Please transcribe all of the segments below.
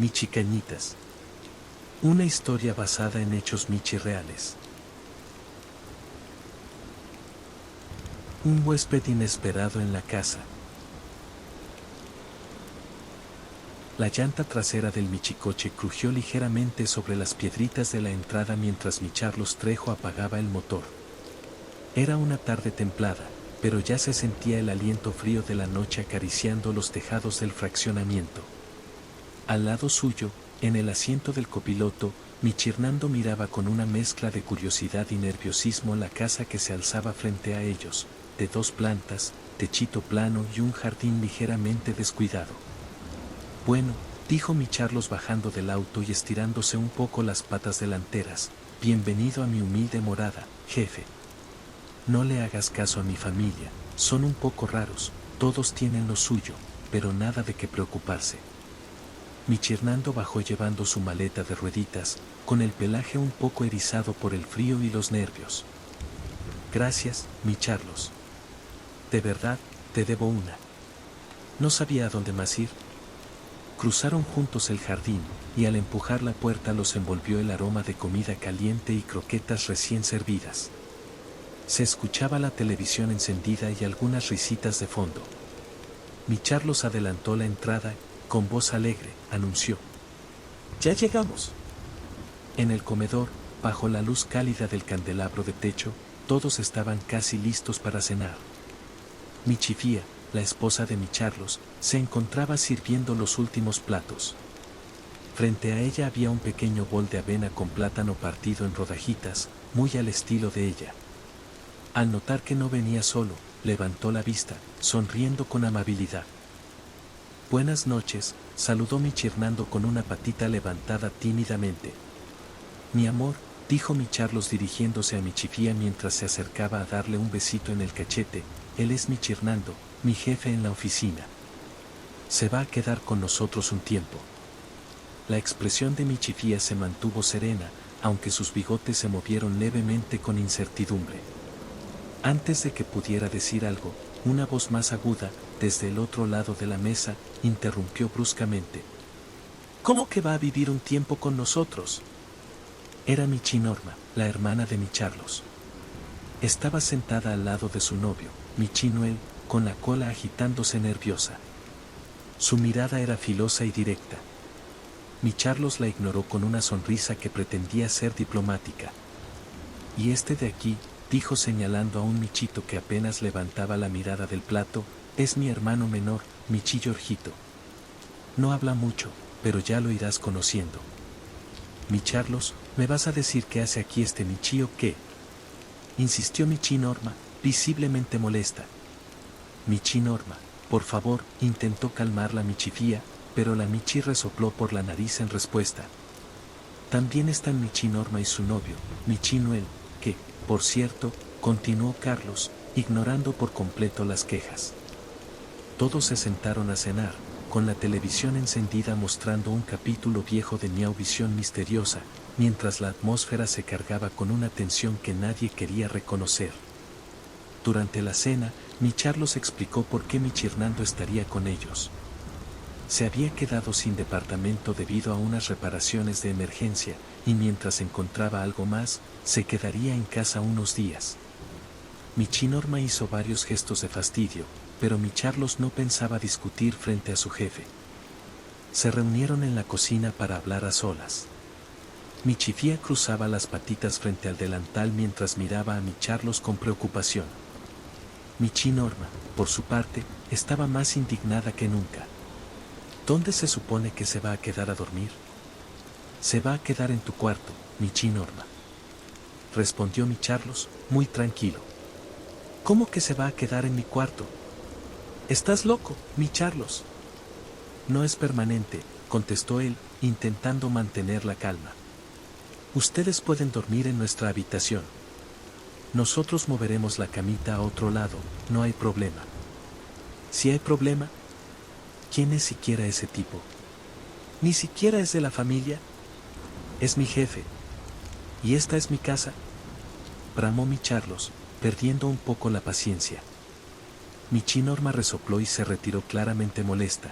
Michi Cañitas. Una historia basada en hechos Michi reales. Un huésped inesperado en la casa. La llanta trasera del michicoche crujió ligeramente sobre las piedritas de la entrada mientras mi Carlos Trejo apagaba el motor. Era una tarde templada, pero ya se sentía el aliento frío de la noche acariciando los tejados del fraccionamiento. Al lado suyo, en el asiento del copiloto, Michirnando miraba con una mezcla de curiosidad y nerviosismo la casa que se alzaba frente a ellos, de 2 plantas, techito plano y un jardín ligeramente descuidado. Bueno, dijo mi Carlos bajando del auto y estirándose un poco las patas delanteras, bienvenido a mi humilde morada, jefe. No le hagas caso a mi familia, son un poco raros, todos tienen lo suyo, pero nada de qué preocuparse. Michirnando bajó llevando su maleta de rueditas, con el pelaje un poco erizado por el frío y los nervios. Gracias, mi Carlos. De verdad, te debo una. No sabía a dónde más ir. Cruzaron juntos el jardín, y al empujar la puerta los envolvió el aroma de comida caliente y croquetas recién servidas. Se escuchaba la televisión encendida y algunas risitas de fondo. Mi Carlos adelantó la entrada, con voz alegre, anunció. ¡Ya llegamos! En el comedor, bajo la luz cálida del candelabro de techo, todos estaban casi listos para cenar. Michifía, la esposa de mi Carlos, se encontraba sirviendo los últimos platos. Frente a ella había un pequeño bol de avena con plátano partido en rodajitas, muy al estilo de ella. Al notar que no venía solo, levantó la vista, sonriendo con amabilidad. Buenas noches, saludó Michirnando con una patita levantada tímidamente. Mi amor, dijo mi Carlos dirigiéndose a Michifía mientras se acercaba a darle un besito en el cachete, él es Michirnando, mi jefe en la oficina. Se va a quedar con nosotros un tiempo. La expresión de Michifía se mantuvo serena, aunque sus bigotes se movieron levemente con incertidumbre. Antes de que pudiera decir algo, una voz más aguda, desde el otro lado de la mesa, interrumpió bruscamente. ¿Cómo que va a vivir un tiempo con nosotros? Era Michi Norma, la hermana de mi Carlos. Estaba sentada al lado de su novio, Michi Noel, con la cola agitándose nerviosa. Su mirada era filosa y directa. Mi Carlos la ignoró con una sonrisa que pretendía ser diplomática. Y este de aquí, dijo señalando a un Michito que apenas levantaba la mirada del plato, es mi hermano menor, Michi Jorgito. No habla mucho, pero ya lo irás conociendo. Mi Carlos, ¿me vas a decir qué hace aquí este Michi o qué? Insistió Michi Norma, visiblemente molesta. Michi Norma, por favor, intentó calmarla Michifía, pero la Michi resopló por la nariz en respuesta. También están Michi Norma y su novio, Michi Noel, que, por cierto, continuó Carlos, ignorando por completo las quejas. Todos se sentaron a cenar, con la televisión encendida mostrando un capítulo viejo de Miauvisión misteriosa, mientras la atmósfera se cargaba con una tensión que nadie quería reconocer. Durante la cena, mi Carlos explicó por qué Michirnando estaría con ellos. Se había quedado sin departamento debido a unas reparaciones de emergencia, y mientras encontraba algo más, se quedaría en casa unos días. Michi Norma hizo varios gestos de fastidio, pero mi Carlos no pensaba discutir frente a su jefe. Se reunieron en la cocina para hablar a solas. Michifía cruzaba las patitas frente al delantal mientras miraba a mi Carlos con preocupación. Michi Norma, por su parte, estaba más indignada que nunca. ¿Dónde se supone que se va a quedar a dormir? Se va a quedar en tu cuarto, Michi Norma. Respondió mi Carlos, muy tranquilo. ¿Cómo que se va a quedar en mi cuarto? ¿Estás loco, mi Carlos? No es permanente, contestó él, intentando mantener la calma. Ustedes pueden dormir en nuestra habitación. Nosotros moveremos la camita a otro lado, no hay problema. Si hay problema, ¿quién es siquiera ese tipo? Ni siquiera es de la familia. Es mi jefe. ¿Y esta es mi casa? Bramó mi Carlos, perdiendo un poco la paciencia. Michi Norma resopló y se retiró claramente molesta.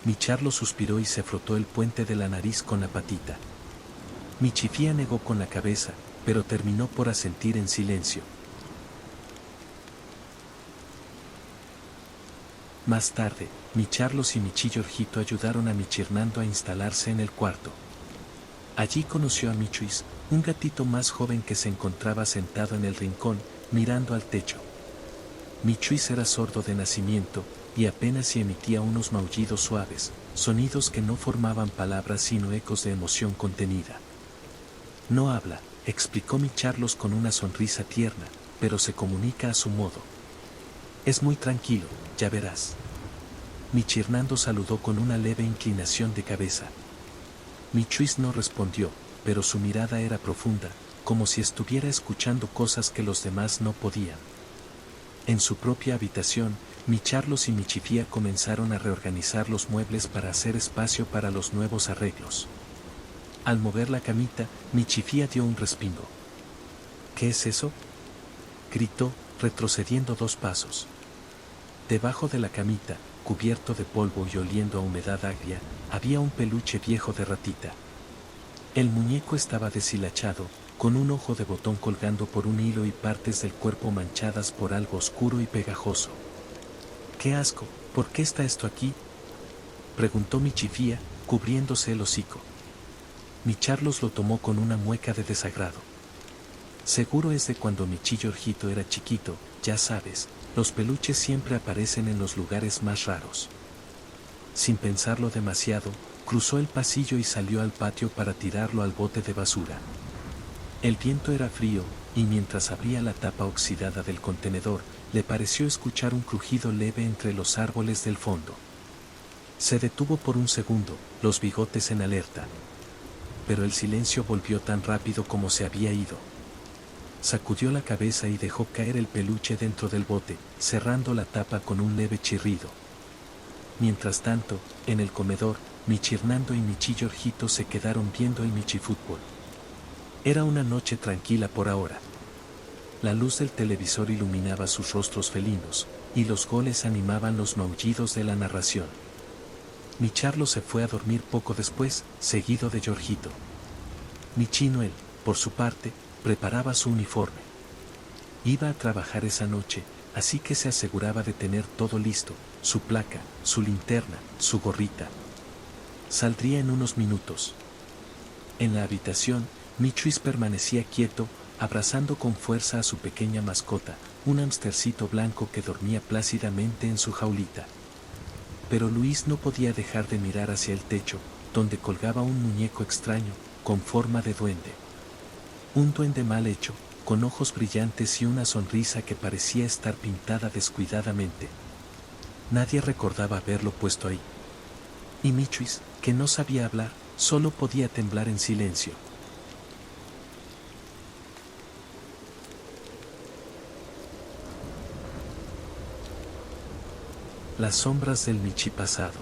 Micharlo suspiró y se frotó el puente de la nariz con la patita. Michifía negó con la cabeza, pero terminó por asentir en silencio. Más tarde, Micharlos y Michillorjito ayudaron a Michirnando a instalarse en el cuarto. Allí conoció a Michuis, un gatito más joven que se encontraba sentado en el rincón, mirando al techo. Michuis era sordo de nacimiento, y apenas si emitía unos maullidos suaves, sonidos que no formaban palabras sino ecos de emoción contenida. No habla, explicó Micharlos con una sonrisa tierna, pero se comunica a su modo. Es muy tranquilo, ya verás. Michirnando saludó con una leve inclinación de cabeza. Michuis no respondió, pero su mirada era profunda, como si estuviera escuchando cosas que los demás no podían. En su propia habitación, Micharlos y Michifía comenzaron a reorganizar los muebles para hacer espacio para los nuevos arreglos. Al mover la camita, Michifía dio un respingo. ¿Qué es eso?, gritó, retrocediendo 2 pasos. Debajo de la camita, cubierto de polvo y oliendo a humedad agria, había un peluche viejo de ratita. El muñeco estaba deshilachado, con un ojo de botón colgando por un hilo y partes del cuerpo manchadas por algo oscuro y pegajoso. ¡Qué asco! ¿Por qué está esto aquí?, preguntó Michifía, cubriéndose el hocico. Micharlos lo tomó con una mueca de desagrado. Seguro es de cuando Michillorjito era chiquito, ya sabes, los peluches siempre aparecen en los lugares más raros. Sin pensarlo demasiado, cruzó el pasillo y salió al patio para tirarlo al bote de basura. El viento era frío, y mientras abría la tapa oxidada del contenedor, le pareció escuchar un crujido leve entre los árboles del fondo. Se detuvo por un segundo, los bigotes en alerta. Pero el silencio volvió tan rápido como se había ido. Sacudió la cabeza y dejó caer el peluche dentro del bote, cerrando la tapa con un leve chirrido. Mientras tanto, en el comedor, Michirnando y Michillorjito se quedaron viendo el Michifútbol. Era una noche tranquila por ahora. La luz del televisor iluminaba sus rostros felinos, y los goles animaban los maullidos de la narración. Micharlo se fue a dormir poco después, seguido de Jorgito. Michinoel, por su parte, preparaba su uniforme. Iba a trabajar esa noche, así que se aseguraba de tener todo listo, su placa, su linterna, su gorrita. Saldría en unos minutos. En la habitación, Michuis permanecía quieto, abrazando con fuerza a su pequeña mascota, un hámstercito blanco que dormía plácidamente en su jaulita. Pero Luis no podía dejar de mirar hacia el techo, donde colgaba un muñeco extraño, con forma de duende. Un duende mal hecho, con ojos brillantes y una sonrisa que parecía estar pintada descuidadamente. Nadie recordaba haberlo puesto ahí. Y Michuis, que no sabía hablar, solo podía temblar en silencio. Las sombras del Michi pasado.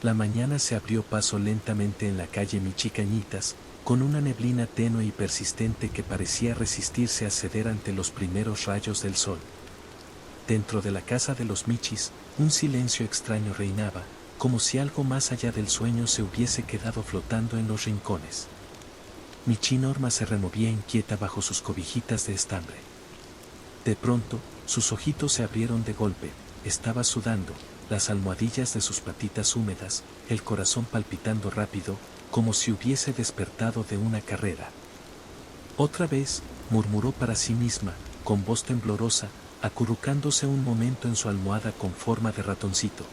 La mañana se abrió paso lentamente en la calle Michi Cañitas, con una neblina tenue y persistente que parecía resistirse a ceder ante los primeros rayos del sol. Dentro de la casa de los Michis, un silencio extraño reinaba, como si algo más allá del sueño se hubiese quedado flotando en los rincones. Michi Norma se removía inquieta bajo sus cobijitas de estambre. De pronto, sus ojitos se abrieron de golpe, estaba sudando, las almohadillas de sus patitas húmedas, el corazón palpitando rápido, como si hubiese despertado de una carrera. Otra vez, murmuró para sí misma, con voz temblorosa, acurrucándose un momento en su almohada con forma de ratoncito.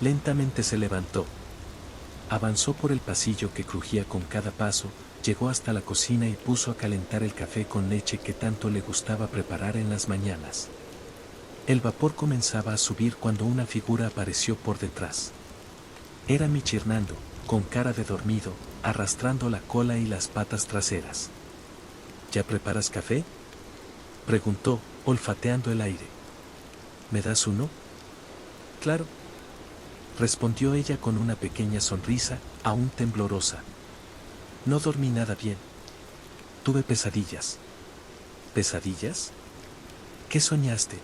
Lentamente se levantó. Avanzó por el pasillo que crujía con cada paso, llegó hasta la cocina y puso a calentar el café con leche que tanto le gustaba preparar en las mañanas. El vapor comenzaba a subir cuando una figura apareció por detrás. Era Michirnando, con cara de dormido, arrastrando la cola y las patas traseras. ¿Ya preparas café?, preguntó, olfateando el aire. ¿Me das uno? Claro, respondió ella con una pequeña sonrisa, aún temblorosa. No dormí nada bien. Tuve pesadillas. ¿Pesadillas? ¿Qué soñaste?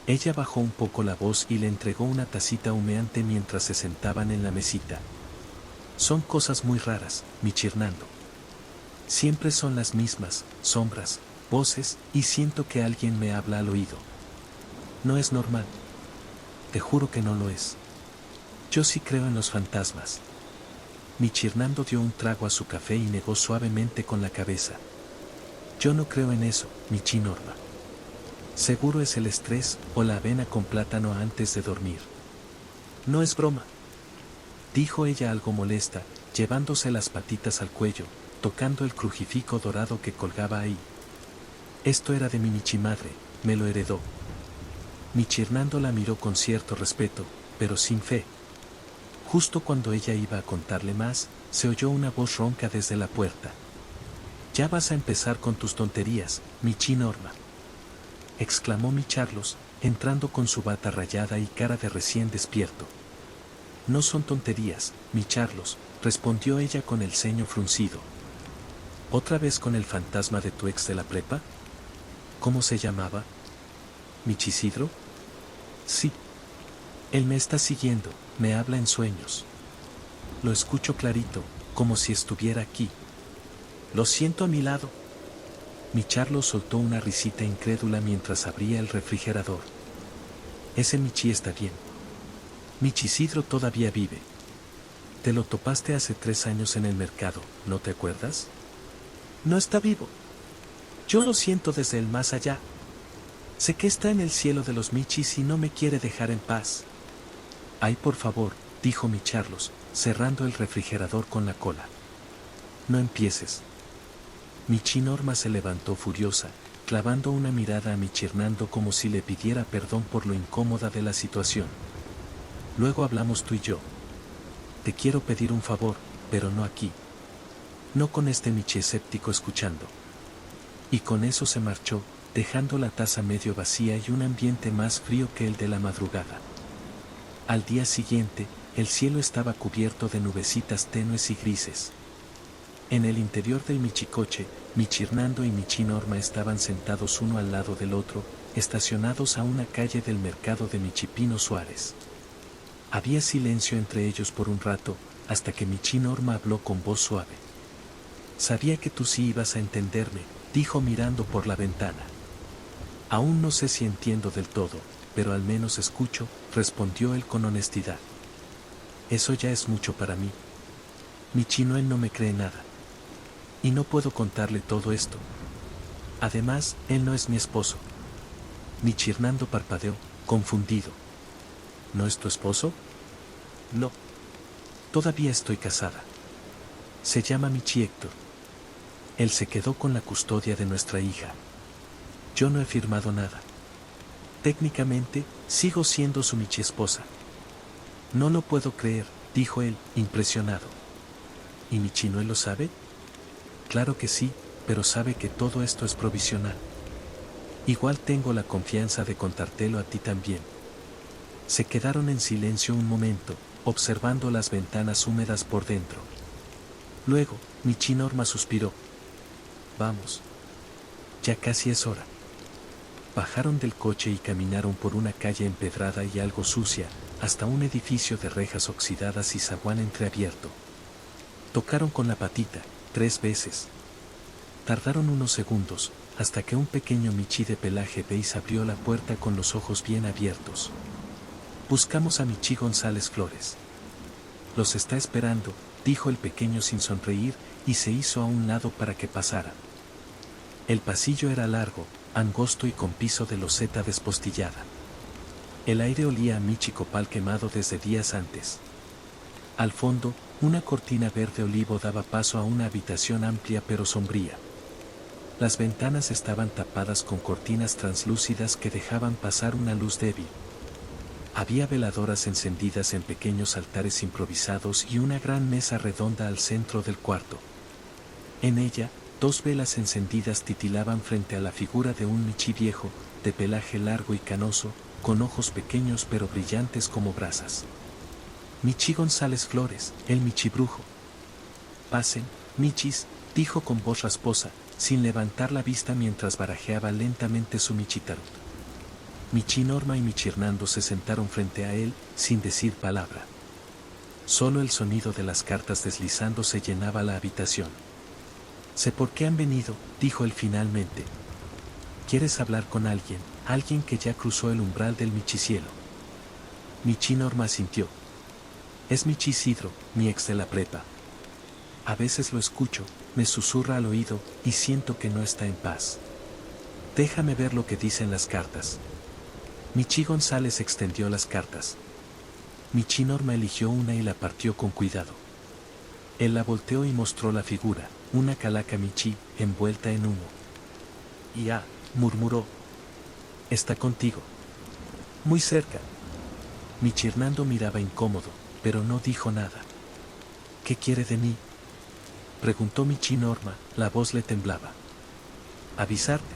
Ella bajó un poco la voz y le entregó una tacita humeante mientras se sentaban en la mesita. Son cosas muy raras, Michirnando. Siempre son las mismas, sombras, voces, y siento que alguien me habla al oído. No es normal. Te juro que no lo es. Yo sí creo en los fantasmas. Michirnando dio un trago a su café y negó suavemente con la cabeza. Yo no creo en eso, Michinorma. Seguro es el estrés o la avena con plátano antes de dormir. No es broma, dijo ella algo molesta, llevándose las patitas al cuello, tocando el crucifijo dorado que colgaba ahí. Esto era de mi Michimadre, me lo heredó. Michirnando la miró con cierto respeto, pero sin fe. Justo cuando ella iba a contarle más, se oyó una voz ronca desde la puerta. Ya vas a empezar con tus tonterías, Michinorma, exclamó mi Carlos, entrando con su bata rayada y cara de recién despierto. No son tonterías, mi Carlos, respondió ella con el ceño fruncido. ¿Otra vez con el fantasma de tu ex de la prepa? ¿Cómo se llamaba? ¿Michisidro? Sí. Él me está siguiendo, me habla en sueños. Lo escucho clarito, como si estuviera aquí. Lo siento a mi lado. Mi Carlos soltó una risita incrédula mientras abría el refrigerador. Ese Michi está bien. Michisidro todavía vive. Te lo topaste hace 3 años en el mercado, ¿no te acuerdas? No está vivo. Yo lo siento desde el más allá. Sé que está en el cielo de los Michis y no me quiere dejar en paz. Ay, por favor, dijo mi Carlos, cerrando el refrigerador con la cola. No empieces. Michinorma se levantó furiosa, clavando una mirada a Michirnando como si le pidiera perdón por lo incómoda de la situación. Luego hablamos tú y yo. Te quiero pedir un favor, pero no aquí. No con este Michi escéptico escuchando. Y con eso se marchó, dejando la taza medio vacía y un ambiente más frío que el de la madrugada. Al día siguiente, el cielo estaba cubierto de nubecitas tenues y grises. En el interior del Michicoche, Michirnando y Michinorma estaban sentados uno al lado del otro, estacionados a una calle del mercado de Michipino Suárez. Había silencio entre ellos por un rato, hasta que Michinorma habló con voz suave. Sabía que tú sí ibas a entenderme, dijo mirando por la ventana. Aún no sé si entiendo del todo, pero al menos escucho, respondió él con honestidad. Eso ya es mucho para mí. Michinoel no me cree nada. Y no puedo contarle todo esto. Además, él no es mi esposo. Michirnando parpadeó, confundido. ¿No es tu esposo? No. Todavía estoy casada. Se llama Michi Héctor. Él se quedó con la custodia de nuestra hija. Yo no he firmado nada. Técnicamente, sigo siendo su Michi esposa. No lo puedo creer, dijo él, impresionado. ¿Y Michinoel lo sabe? Claro que sí, pero sabe que todo esto es provisional. Igual tengo la confianza de contártelo a ti también. Se quedaron en silencio un momento, observando las ventanas húmedas por dentro. Luego, Michinorma suspiró. Vamos. Ya casi es hora. Bajaron del coche y caminaron por una calle empedrada y algo sucia, hasta un edificio de rejas oxidadas y zaguán entreabierto. Tocaron con la patita, 3 veces. Tardaron unos segundos, hasta que un pequeño Michi de pelaje beige abrió la puerta con los ojos bien abiertos. Buscamos a Michi González Flores. Los está esperando, dijo el pequeño sin sonreír, y se hizo a un lado para que pasara. El pasillo era largo, angosto y con piso de loseta despostillada. El aire olía a Michi copal quemado desde días antes. Al fondo, una cortina verde olivo daba paso a una habitación amplia pero sombría. Las ventanas estaban tapadas con cortinas translúcidas que dejaban pasar una luz débil. Había veladoras encendidas en pequeños altares improvisados y una gran mesa redonda al centro del cuarto. En ella, 2 velas encendidas titilaban frente a la figura de un Michi viejo, de pelaje largo y canoso, con ojos pequeños pero brillantes como brasas. Michi González Flores, el Michi brujo. Pasen, Michis, dijo con voz rasposa, sin levantar la vista mientras barajeaba lentamente su Michitarot. Michi Norma y Michi Hernando se sentaron frente a él, sin decir palabra. Solo el sonido de las cartas deslizándose llenaba la habitación. Sé por qué han venido, dijo él finalmente. ¿Quieres hablar con alguien, alguien que ya cruzó el umbral del Michicielo? Michi Norma asintió. Es Michi Isidro, mi ex de la prepa. A veces lo escucho, me susurra al oído, y siento que no está en paz. Déjame ver lo que dicen las cartas. Michi González extendió las cartas. Michi Norma eligió una y la partió con cuidado. Él la volteó y mostró la figura, una calaca Michi, envuelta en humo. Ya, murmuró. Está contigo. Muy cerca. Michi Hernando miraba incómodo, pero no dijo nada. ¿Qué quiere de mí? Preguntó Michi Norma, la voz le temblaba. Avisarte.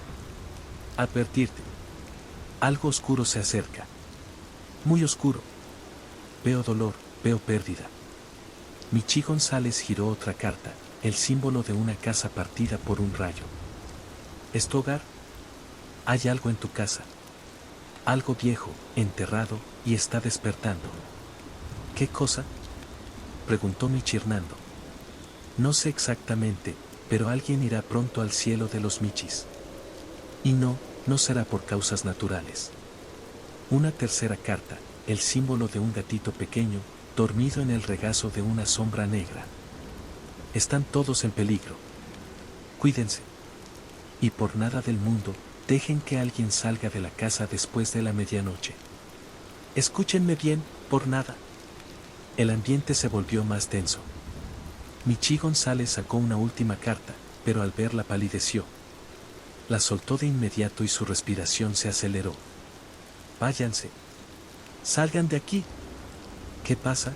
Advertirte. Algo oscuro se acerca. Muy oscuro. Veo dolor, veo pérdida. Michi González giró otra carta, el símbolo de una casa partida por un rayo. ¿Es tu hogar? Hay algo en tu casa. Algo viejo, enterrado, y está despertando. ¿Qué cosa? Preguntó Michi Hernando. No sé exactamente, pero alguien irá pronto al cielo de los Michis. Y no será por causas naturales. Una tercera carta, el símbolo de un gatito pequeño, dormido en el regazo de una sombra negra. Están todos en peligro. Cuídense. Y por nada del mundo, dejen que alguien salga de la casa después de la medianoche. Escúchenme bien, por nada. El ambiente se volvió más tenso. Michi González sacó una última carta, pero al verla palideció. La soltó de inmediato y su respiración se aceleró. Váyanse. Salgan de aquí. ¿Qué pasa?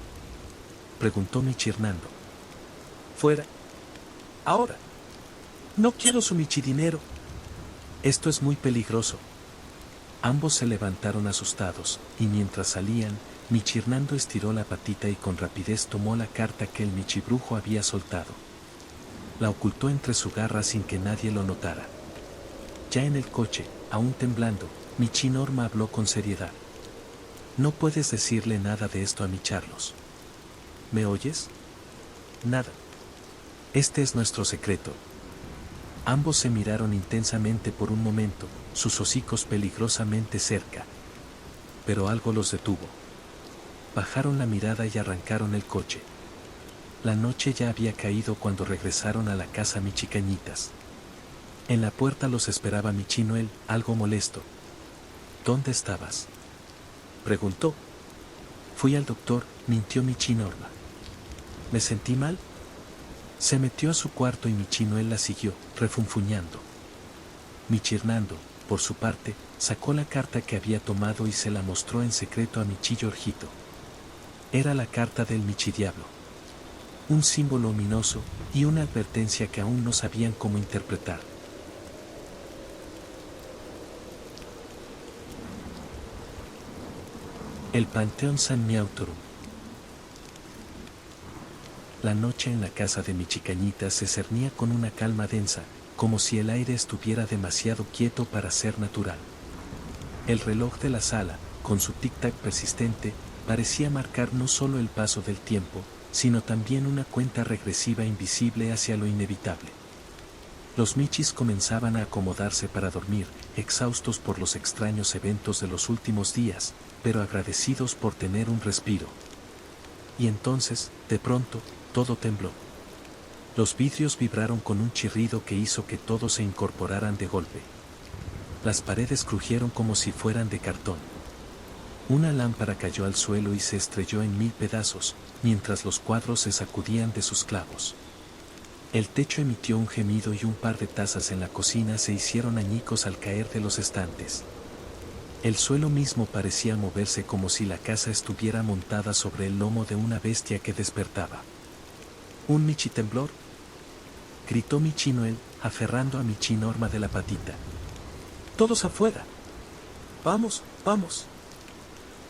Preguntó Michi Hernando. Fuera. Ahora. No quiero su Michi dinero. Esto es muy peligroso. Ambos se levantaron asustados, y mientras salían, Michi Hernando estiró la patita y con rapidez tomó la carta que el Michibrujo había soltado. La ocultó entre su garra sin que nadie lo notara. Ya en el coche, aún temblando, Michi Norma habló con seriedad. No puedes decirle nada de esto a mi Carlos. ¿Me oyes? Nada. Este es nuestro secreto. Ambos se miraron intensamente por un momento, sus hocicos peligrosamente cerca. Pero algo los detuvo. Bajaron la mirada y arrancaron el coche. La noche ya había caído cuando regresaron a la casa Michicañitas. En la puerta los esperaba Michi Noel, algo molesto. ¿Dónde estabas? Preguntó. Fui al doctor, mintió Michi Norma. ¿Me sentí mal? Se metió a su cuarto y Michi Noel la siguió, refunfuñando. Michi Hernando, por su parte, sacó la carta que había tomado y se la mostró en secreto a Michi Jorgito. Era la carta del Michidiablo. Un símbolo ominoso y una advertencia que aún no sabían cómo interpretar. El Panteón San Miautorum. La noche en la casa de Michicañita se cernía con una calma densa, como si el aire estuviera demasiado quieto para ser natural. El reloj de la sala, con su tic-tac persistente, parecía marcar no solo el paso del tiempo, sino también una cuenta regresiva invisible hacia lo inevitable. Los Michis comenzaban a acomodarse para dormir, exhaustos por los extraños eventos de los últimos días, pero agradecidos por tener un respiro. Y entonces, de pronto, todo tembló. Los vidrios vibraron con un chirrido que hizo que todos se incorporaran de golpe. Las paredes crujieron como si fueran de cartón. Una lámpara cayó al suelo y se estrelló en 1000 pedazos, mientras los cuadros se sacudían de sus clavos. El techo emitió un gemido y un par de tazas en la cocina se hicieron añicos al caer de los estantes. El suelo mismo parecía moverse como si la casa estuviera montada sobre el lomo de una bestia que despertaba. ¿Un Michi temblor?, gritó Michi Noel, aferrando a Michi Norma de la patita. ¡Todos afuera! ¡Vamos, vamos!,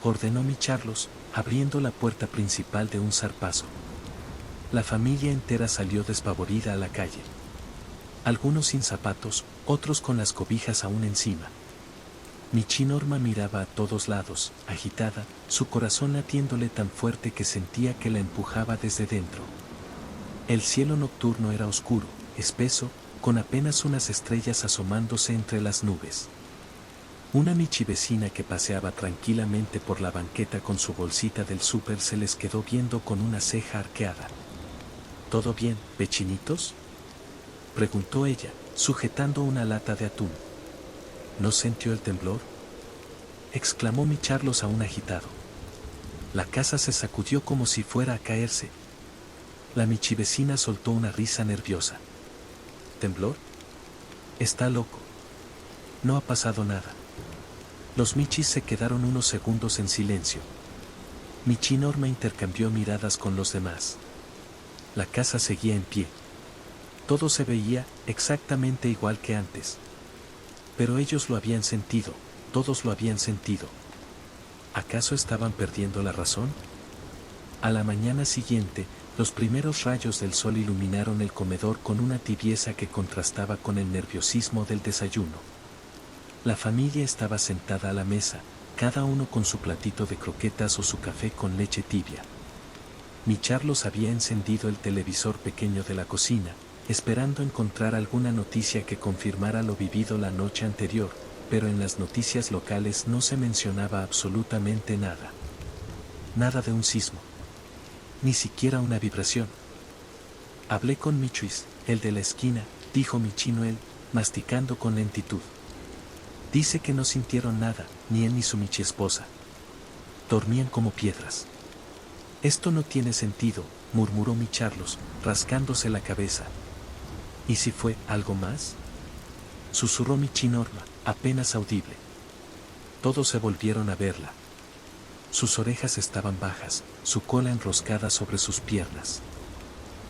ordenó mi Carlos, abriendo la puerta principal de un zarpazo. La familia entera salió despavorida a la calle. Algunos sin zapatos, otros con las cobijas aún encima. Michi Norma miraba a todos lados, agitada, su corazón latiéndole tan fuerte que sentía que la empujaba desde dentro. El cielo nocturno era oscuro, espeso, con apenas unas estrellas asomándose entre las nubes. Una Michi vecina que paseaba tranquilamente por la banqueta con su bolsita del súper se les quedó viendo con una ceja arqueada. ¿Todo bien, vecinitos?, preguntó ella, sujetando una lata de atún. ¿No sintió el temblor?, exclamó mi Carlos aún agitado. La casa se sacudió como si fuera a caerse. La Michi vecina soltó una risa nerviosa. ¿Temblor? Está loco. No ha pasado nada. Los Michis se quedaron unos segundos en silencio. Michi Norma intercambió miradas con los demás. La casa seguía en pie. Todo se veía exactamente igual que antes. Pero ellos lo habían sentido, todos lo habían sentido. ¿Acaso estaban perdiendo la razón? A la mañana siguiente, los primeros rayos del sol iluminaron el comedor con una tibieza que contrastaba con el nerviosismo del desayuno. La familia estaba sentada a la mesa, cada uno con su platito de croquetas o su café con leche tibia. Mi Carlos había encendido el televisor pequeño de la cocina, esperando encontrar alguna noticia que confirmara lo vivido la noche anterior, pero en las noticias locales no se mencionaba absolutamente nada. Nada de un sismo. Ni siquiera una vibración. Hablé con Michuis, el de la esquina, dijo Michi Noel, masticando con lentitud. Dice que no sintieron nada, ni él ni su Michi esposa. Dormían como piedras. Esto no tiene sentido, murmuró mi Carlos, rascándose la cabeza. ¿Y si fue algo más?, susurró Michi Norma, apenas audible. Todos se volvieron a verla. Sus orejas estaban bajas, su cola enroscada sobre sus piernas.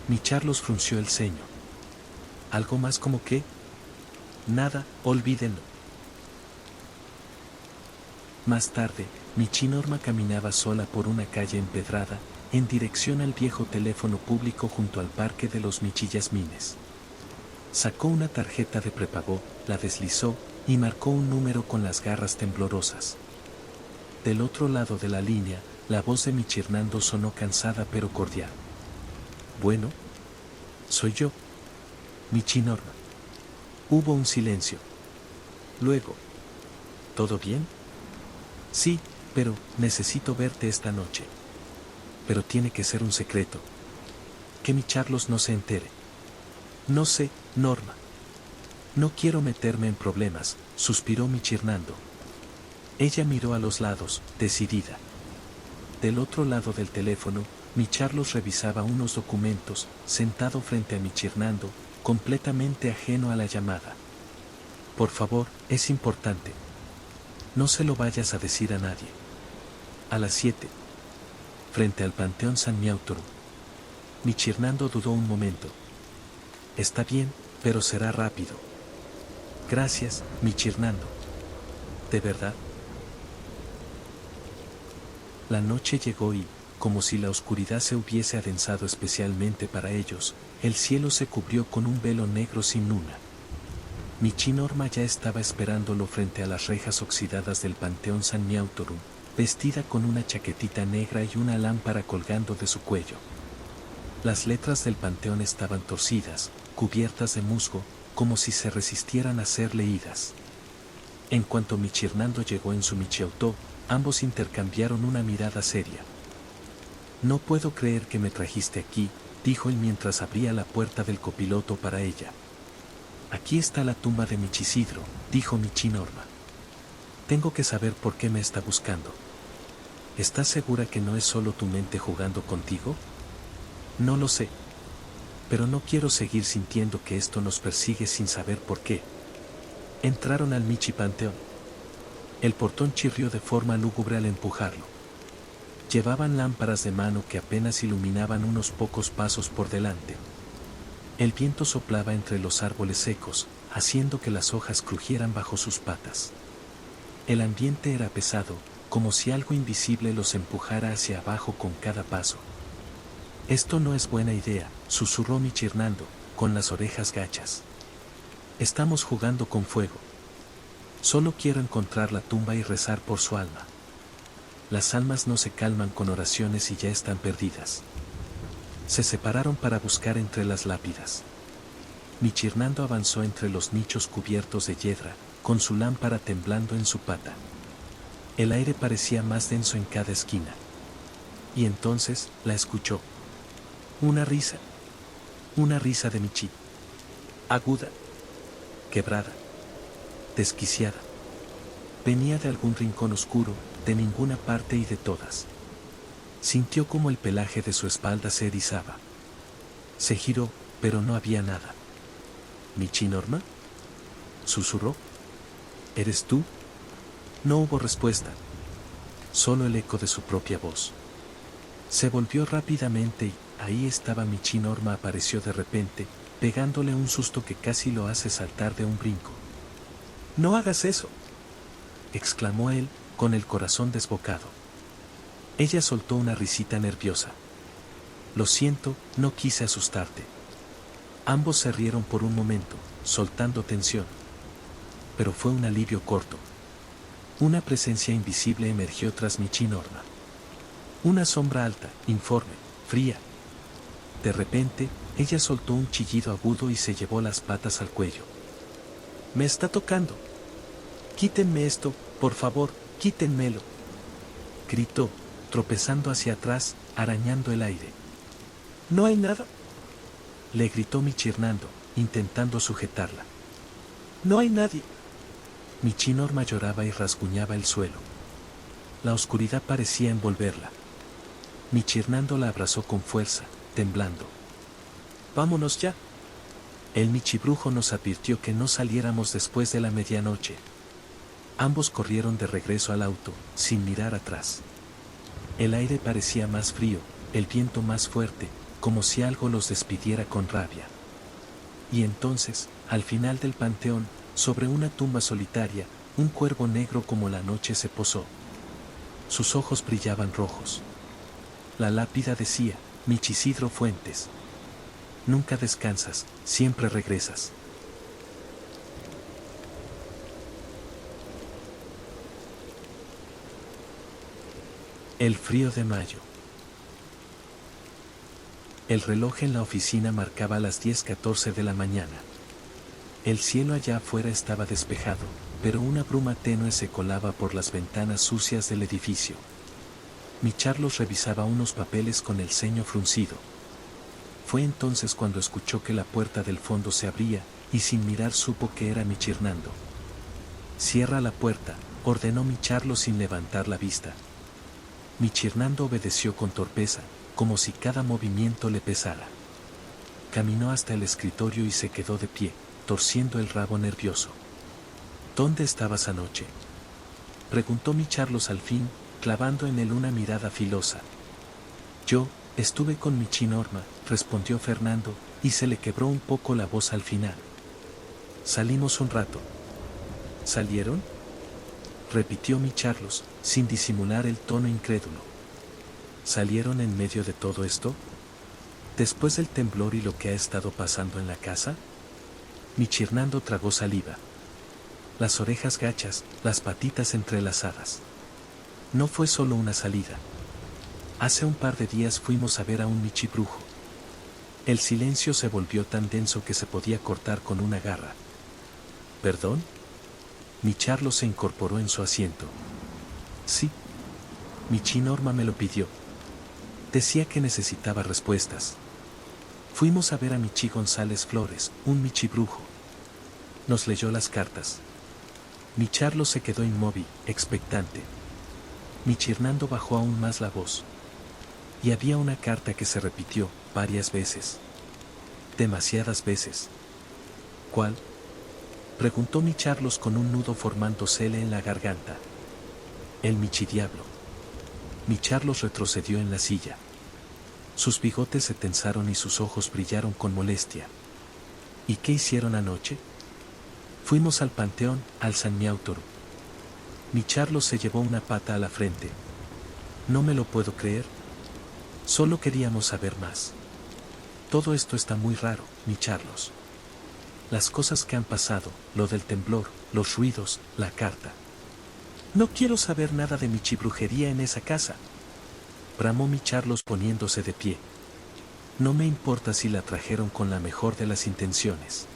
Mi Carlos frunció el ceño. ¿Algo más como qué? Nada, olvídenlo. Más tarde, Michi Norma caminaba sola por una calle empedrada, en dirección al viejo teléfono público junto al parque de los Michi Yasmines. Sacó una tarjeta de prepago, la deslizó, y marcó un número con las garras temblorosas. Del otro lado de la línea, la voz de Michi Hernando sonó cansada pero cordial. Bueno, soy yo. Michi Norma. Hubo un silencio. Luego, ¿todo bien? Sí, pero necesito verte esta noche. Pero tiene que ser un secreto. Que mi Carlos no se entere. No sé, Norma. No quiero meterme en problemas, suspiró Michi Hernando. Ella miró a los lados, decidida. Del otro lado del teléfono, mi Carlos revisaba unos documentos, sentado frente a Michi Hernando, completamente ajeno a la llamada. Por favor, es importante. No se lo vayas a decir a nadie. A las 7. Frente al Panteón San Miautoru. Michi Hernando dudó un momento. Está bien, pero será rápido. Gracias, Michi Hernando. ¿De verdad? La noche llegó y, como si la oscuridad se hubiese adensado especialmente para ellos, el cielo se cubrió con un velo negro sin luna. Michi Norma ya estaba esperándolo frente a las rejas oxidadas del Panteón San Miautoru, vestida con una chaquetita negra y una lámpara colgando de su cuello. Las letras del panteón estaban torcidas, cubiertas de musgo, como si se resistieran a ser leídas. En cuanto Michi Hernando llegó en su Michi Auto, ambos intercambiaron una mirada seria. No puedo creer que me trajiste aquí, dijo él mientras abría la puerta del copiloto para ella. Aquí está la tumba de Michisidro, dijo Michi Norma. Tengo que saber por qué me está buscando. ¿Estás segura que no es solo tu mente jugando contigo? No lo sé. Pero no quiero seguir sintiendo que esto nos persigue sin saber por qué. Entraron al Michi Panteón. El portón chirrió de forma lúgubre al empujarlo. Llevaban lámparas de mano que apenas iluminaban unos pocos pasos por delante. El viento soplaba entre los árboles secos, haciendo que las hojas crujieran bajo sus patas. El ambiente era pesado, como si algo invisible los empujara hacia abajo con cada paso. Esto no es buena idea, susurró Michi Hernando, con las orejas gachas. Estamos jugando con fuego. Solo quiero encontrar la tumba y rezar por su alma. Las almas no se calman con oraciones y ya están perdidas. Se separaron para buscar entre las lápidas. Michirnando avanzó entre los nichos cubiertos de hiedra, con su lámpara temblando en su pata. El aire parecía más denso en cada esquina. Y entonces, la escuchó. Una risa. Una risa de Michi. Aguda. Quebrada. Desquiciada. Venía de algún rincón oscuro, de ninguna parte y de todas. Sintió como el pelaje de su espalda se erizaba. Se giró, pero no había nada. ¿Michi Norma? Susurró. ¿Eres tú? No hubo respuesta. Solo el eco de su propia voz. Se volvió rápidamente y, ahí estaba Michi Norma. Apareció de repente, pegándole un susto que casi lo hace saltar de un brinco. «¡No hagas eso!», exclamó él, con el corazón desbocado. Ella soltó una risita nerviosa. «Lo siento, no quise asustarte». Ambos se rieron por un momento, soltando tensión. Pero fue un alivio corto. Una presencia invisible emergió tras Michi Norma. Una sombra alta, informe, fría. De repente, ella soltó un chillido agudo y se llevó las patas al cuello. «Me está tocando. Quítenme esto, por favor, quítenmelo», gritó, tropezando hacia atrás, arañando el aire. «¿No hay nada?», le gritó Michirnando, intentando sujetarla. «No hay nadie». Michi Norma lloraba y rasguñaba el suelo. La oscuridad parecía envolverla. Michirnando la abrazó con fuerza, temblando. «Vámonos ya. El Michibrujo nos advirtió que no saliéramos después de la medianoche». Ambos corrieron de regreso al auto, sin mirar atrás. El aire parecía más frío, el viento más fuerte, como si algo los despidiera con rabia. Y entonces, al final del panteón, sobre una tumba solitaria, un cuervo negro como la noche se posó. Sus ojos brillaban rojos. La lápida decía: «Michisidro Fuentes. Nunca descansas, siempre regresas». El frío de mayo. El reloj en la oficina marcaba las 10:14 de la mañana. El cielo allá afuera estaba despejado, pero una bruma tenue se colaba por las ventanas sucias del edificio. Micharlos revisaba unos papeles con el ceño fruncido. Fue entonces cuando escuchó que la puerta del fondo se abría, y sin mirar supo que era Michirnando. «Cierra la puerta», ordenó Micharlo sin levantar la vista. Michirnando obedeció con torpeza, como si cada movimiento le pesara. Caminó hasta el escritorio y se quedó de pie, torciendo el rabo nervioso. «¿Dónde estabas anoche?», preguntó Micharlos al fin, clavando en él una mirada filosa. «Yo estuve con Michi Norma», respondió Fernando, y se le quebró un poco la voz al final. «Salimos un rato». «¿Salieron?», repitió Micharlos, sin disimular el tono incrédulo. «¿Salieron en medio de todo esto? ¿Después del temblor y lo que ha estado pasando en la casa?». Michirnando tragó saliva. Las orejas gachas, las patitas entrelazadas. «No fue solo una salida. Hace un par de días fuimos a ver a un Michibrujo». El silencio se volvió tan denso que se podía cortar con una garra. «¿Perdón?». Micharlo se incorporó en su asiento. «Sí. Michi Norma me lo pidió. Decía que necesitaba respuestas. Fuimos a ver a Michi González Flores, un Michibrujo. Nos leyó las cartas». Micharlo se quedó inmóvil, expectante. Michirnando bajó aún más la voz. Y había una carta que se repitió varias veces. Demasiadas veces. «¿Cuál?», preguntó Micharlos con un nudo formándosele en la garganta. «El Michidiablo». Micharlos retrocedió en la silla. Sus bigotes se tensaron y sus ojos brillaron con molestia. «¿Y qué hicieron anoche?». «Fuimos al panteón, al San Miautoru». Micharlos se llevó una pata a la frente. «No me lo puedo creer. Solo queríamos saber más. Todo esto está muy raro, Micharlos». las cosas que han pasado, lo del temblor, los ruidos, la carta. No quiero saber nada de michibrujería en esa casa, bramó mi Carlos poniéndose de pie. No me importa si la trajeron con la mejor de las intenciones.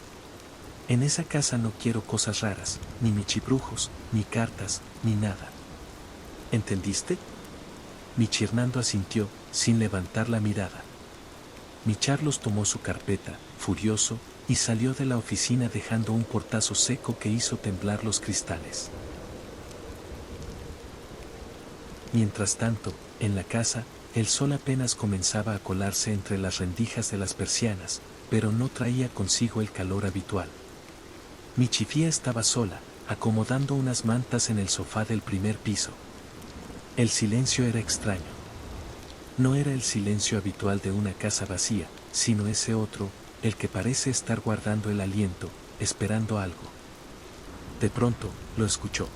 En esa casa no quiero cosas raras, ni michibrujos, ni cartas, ni nada. ¿Entendiste? Michi Hernando asintió, sin levantar la mirada. Mi Carlos tomó su carpeta, furioso, y salió de la oficina dejando un portazo seco que hizo temblar los cristales. Mientras tanto, en la casa, el sol apenas comenzaba a colarse entre las rendijas de las persianas, pero no traía consigo el calor habitual. Mi chifía estaba sola, acomodando unas mantas en el sofá del primer piso. El silencio era extraño. No era el silencio habitual de una casa vacía, sino ese otro, el que parece estar guardando el aliento, esperando algo. De pronto, lo escuchó.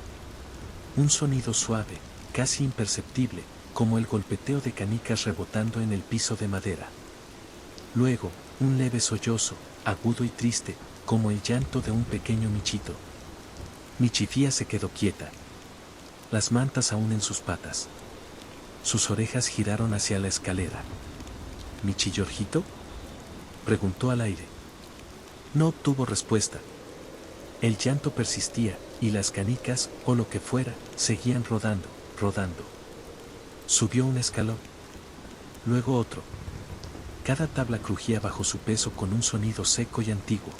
Un sonido suave, casi imperceptible, como el golpeteo de canicas rebotando en el piso de madera. Luego, un leve sollozo, agudo y triste, como el llanto de un pequeño michito. Mi chifía se quedó quieta. Las mantas aún en sus patas. Sus orejas giraron hacia la escalera. ¿Michi Jorgito?, preguntó al aire. No obtuvo respuesta. El llanto persistía, y las canicas, o lo que fuera, seguían rodando, rodando. Subió un escalón. Luego otro. Cada tabla crujía bajo su peso con un sonido seco y antiguo.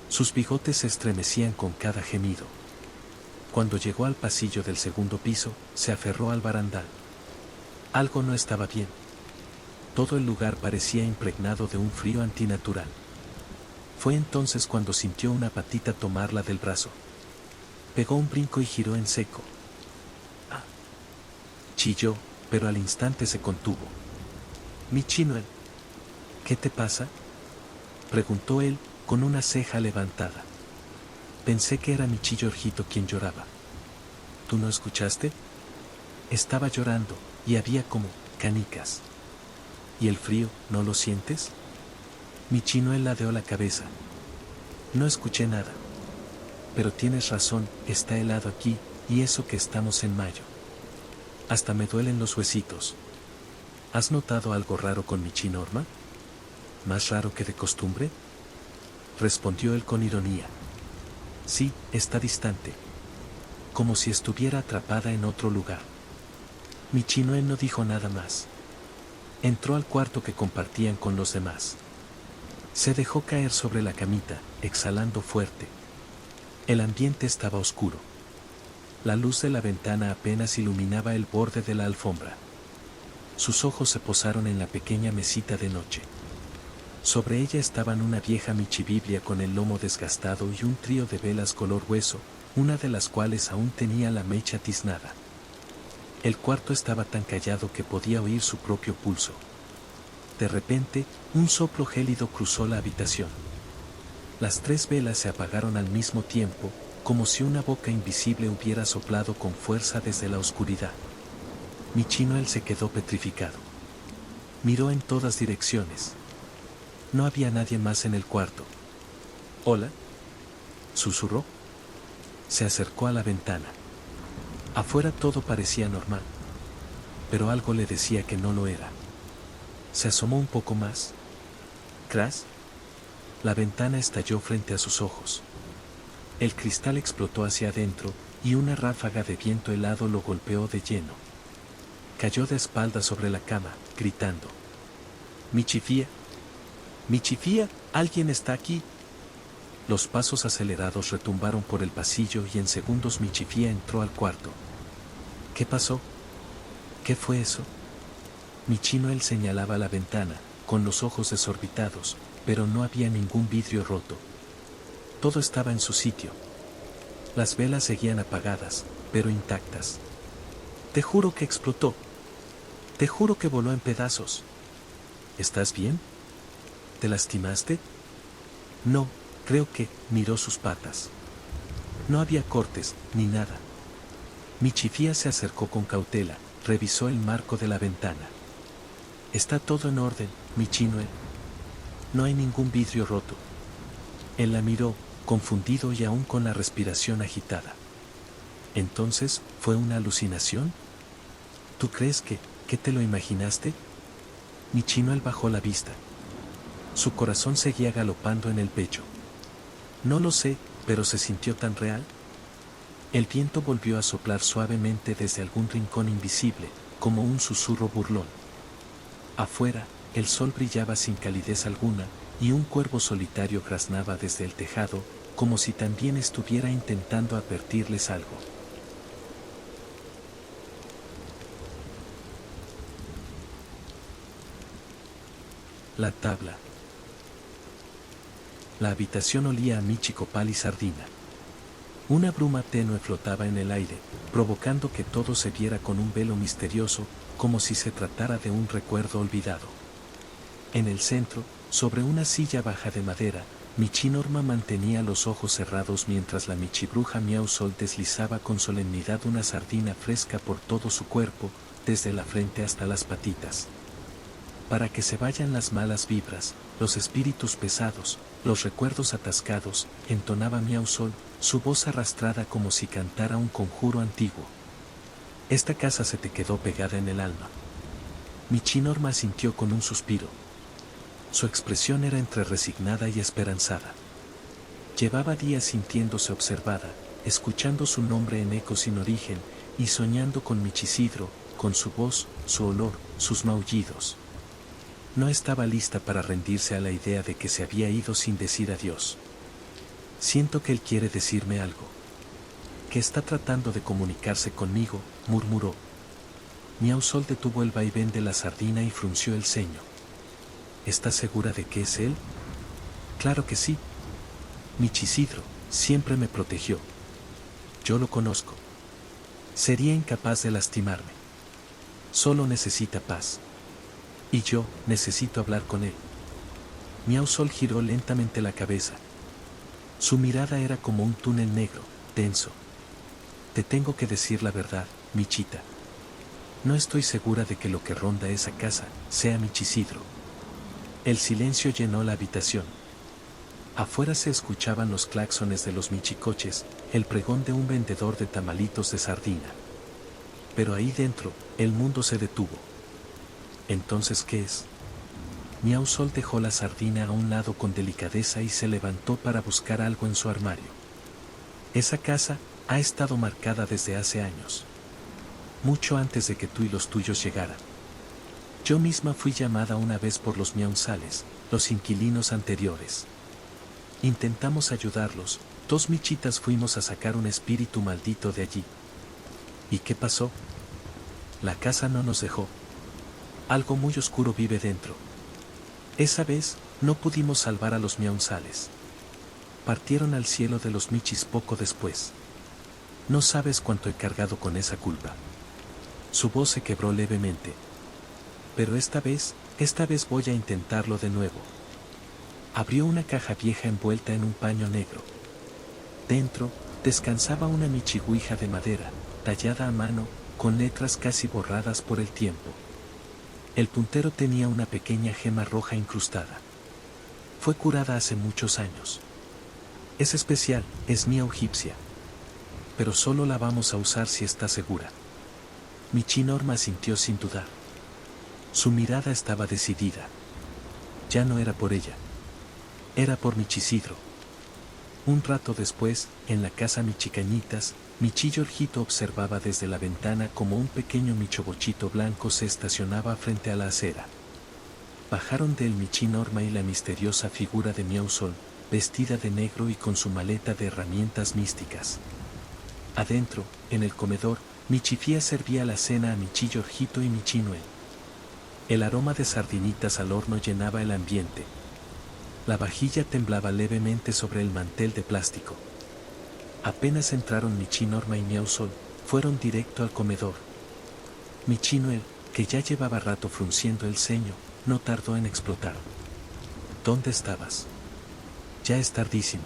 Sus bigotes se estremecían con cada gemido. Cuando llegó al pasillo del segundo piso, se aferró al barandal. Algo no estaba bien. Todo el lugar parecía impregnado de un frío antinatural. Fue entonces cuando sintió una patita tomarla del brazo. Pegó un brinco y giró en seco. ¡Ah! Chilló, pero al instante se contuvo. «Mi Chinuel, ¿qué te pasa?», preguntó él, con una ceja levantada. Pensé que era mi Jorgito quien lloraba. ¿Tú no escuchaste? Estaba llorando, y había como canicas. ¿Y el frío, no lo sientes? Mi Chinuel ladeó la cabeza. No escuché nada. Pero tienes razón, está helado aquí, y eso que estamos en mayo. Hasta me duelen los huesitos. ¿Has notado algo raro con mi Chinorma? ¿Más raro que de costumbre?, respondió él con ironía. Sí, está distante. Como si estuviera atrapada en otro lugar. Mi Chinuel no dijo nada más. Entró al cuarto que compartían con los demás. Se dejó caer sobre la camita, exhalando fuerte. El ambiente estaba oscuro. La luz de la ventana apenas iluminaba el borde de la alfombra. Sus ojos se posaron en la pequeña mesita de noche. Sobre ella estaban una vieja michibiblia con el lomo desgastado y un trío de velas color hueso, una de las cuales aún tenía la mecha tiznada. El cuarto estaba tan callado que podía oír su propio pulso. De repente, un soplo gélido cruzó la habitación. Las 3 velas se apagaron al mismo tiempo, como si una boca invisible hubiera soplado con fuerza desde la oscuridad. Mi Chinuel se quedó petrificado. Miró en todas direcciones. No había nadie más en el cuarto. «¿Hola?», susurró. Se acercó a la ventana. Afuera todo parecía normal. Pero algo le decía que no lo era. Se asomó un poco más. «¿Cras?». La ventana estalló frente a sus ojos. El cristal explotó hacia adentro, y una ráfaga de viento helado lo golpeó de lleno. Cayó de espaldas sobre la cama, gritando. «¡Mi chifía! ¡Mi chifía! ¡Alguien está aquí!». Los pasos acelerados retumbaron por el pasillo y en segundos mi chifía entró al cuarto. «¿Qué pasó? ¿Qué fue eso?». Mi Chinuel señalaba la ventana, con los ojos desorbitados, pero no había ningún vidrio roto. Todo estaba en su sitio. Las velas seguían apagadas, pero intactas. «Te juro que explotó. Te juro que voló en pedazos». «¿Estás bien? ¿Te lastimaste?». «No, creo que», miró sus patas. No había cortes, ni nada. Mi chifía se acercó con cautela, revisó el marco de la ventana. «Está todo en orden, mi Chinuel. No hay ningún vidrio roto». Él la miró, confundido y aún con la respiración agitada. Entonces, ¿fue una alucinación? ¿Tú crees que te lo imaginaste? Michinoel bajó la vista. Su corazón seguía galopando en el pecho. No lo sé, pero se sintió tan real. El viento volvió a soplar suavemente desde algún rincón invisible, como un susurro burlón. Afuera, el sol brillaba sin calidez alguna, y un cuervo solitario graznaba desde el tejado, como si también estuviera intentando advertirles algo. La tabla. La habitación olía a michicopal y sardina. Una bruma tenue flotaba en el aire, provocando que todo se viera con un velo misterioso, como si se tratara de un recuerdo olvidado. En el centro, sobre una silla baja de madera, Michinorma mantenía los ojos cerrados mientras la michibruja Miau Sol deslizaba con solemnidad una sardina fresca por todo su cuerpo, desde la frente hasta las patitas. Para que se vayan las malas vibras, los espíritus pesados, los recuerdos atascados, entonaba Miau Sol, su voz arrastrada como si cantara un conjuro antiguo. Esta casa se te quedó pegada en el alma. Michinorma sintió con un suspiro. Su expresión era entre resignada y esperanzada. Llevaba días sintiéndose observada, escuchando su nombre en eco sin origen, y soñando con Michisidro, con su voz, su olor, sus maullidos. No estaba lista para rendirse a la idea de que se había ido sin decir adiós. Siento que él quiere decirme algo. Que está tratando de comunicarse conmigo, murmuró. Miau Sol detuvo el vaivén de la sardina y frunció el ceño. ¿Estás segura de que es él? Claro que sí. Michisidro siempre me protegió. Yo lo conozco. Sería incapaz de lastimarme. Solo necesita paz. Y yo necesito hablar con él. Miau Sol giró lentamente la cabeza. Su mirada era como un túnel negro, denso. Te tengo que decir la verdad, Michita. No estoy segura de que lo que ronda esa casa sea Michisidro. El silencio llenó la habitación. Afuera se escuchaban los claxones de los michicoches, el pregón de un vendedor de tamalitos de sardina. Pero ahí dentro, el mundo se detuvo. ¿Entonces qué es? Miau Sol dejó la sardina a un lado con delicadeza y se levantó para buscar algo en su armario. Esa casa ha estado marcada desde hace años. Mucho antes de que tú y los tuyos llegaran. Yo misma fui llamada una vez por los miaunzales, los inquilinos anteriores. Intentamos ayudarlos, 2 michitas fuimos a sacar un espíritu maldito de allí. ¿Y qué pasó? La casa no nos dejó. Algo muy oscuro vive dentro. Esa vez, no pudimos salvar a los miaunzales. Partieron al cielo de los michis poco después. No sabes cuánto he cargado con esa culpa. Su voz se quebró levemente. Pero esta vez voy a intentarlo de nuevo. Abrió una caja vieja envuelta en un paño negro. Dentro, descansaba una michigüija de madera, tallada a mano, con letras casi borradas por el tiempo. El puntero tenía una pequeña gema roja incrustada. Fue curada hace muchos años. Es especial, es mía egipcia. Pero solo la vamos a usar si está segura. Michinorma sintió sin dudar. Su mirada estaba decidida. Ya no era por ella. Era por Michisidro. Un rato después, en la casa Michicañitas, Michi Jorgito observaba desde la ventana como un pequeño michobochito blanco se estacionaba frente a la acera. Bajaron de él Michinorma y la misteriosa figura de Miau Sol, vestida de negro y con su maleta de herramientas místicas. Adentro, en el comedor, Michifía servía la cena a Michi Jorgito y Michinuel. El aroma de sardinitas al horno llenaba el ambiente. La vajilla temblaba levemente sobre el mantel de plástico. Apenas entraron Michinorma y Miau Sol, fueron directo al comedor. Michinuel, que ya llevaba rato frunciendo el ceño, no tardó en explotar. ¿Dónde estabas? Ya es tardísimo.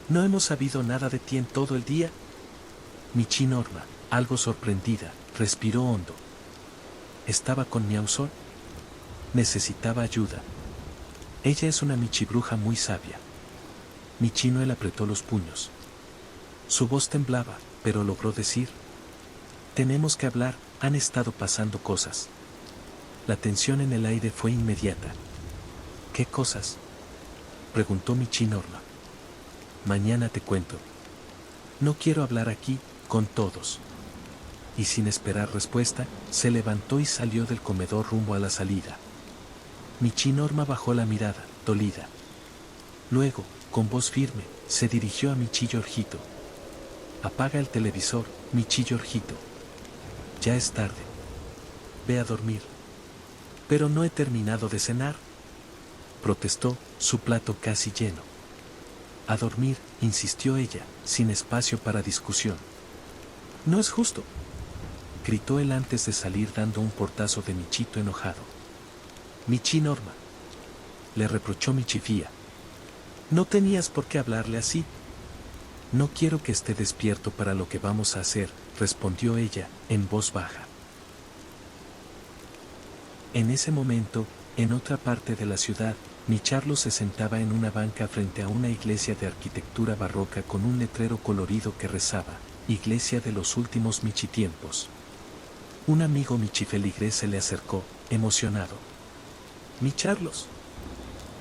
¿No hemos sabido nada de ti en todo el día? Michinorma, algo sorprendida, respiró hondo. ¿Estaba con Miau Sol? Necesitaba ayuda. Ella es una michibruja muy sabia. Michinoel apretó los puños. Su voz temblaba, pero logró decir: tenemos que hablar, han estado pasando cosas. La tensión en el aire fue inmediata. ¿Qué cosas?, preguntó Michinorma. Mañana te cuento. No quiero hablar aquí, con todos. Y sin esperar respuesta, se levantó y salió del comedor rumbo a la salida. Michinorma bajó la mirada, dolida. Luego, con voz firme, se dirigió a Michi Jorgito. Apaga el televisor, Michi Jorgito. Ya es tarde. Ve a dormir. Pero no he terminado de cenar, protestó, su plato casi lleno. A dormir, insistió ella, sin espacio para discusión. No es justo, gritó él antes de salir dando un portazo de Michito enojado. Michinorma, le reprochó Michifía. No tenías por qué hablarle así. No quiero que esté despierto para lo que vamos a hacer, respondió ella, en voz baja. En ese momento, en otra parte de la ciudad, Micharlo se sentaba en una banca frente a una iglesia de arquitectura barroca con un letrero colorido que rezaba: Iglesia de los últimos Michitiempos. Un amigo michifeligrés se le acercó, emocionado. Micharlos,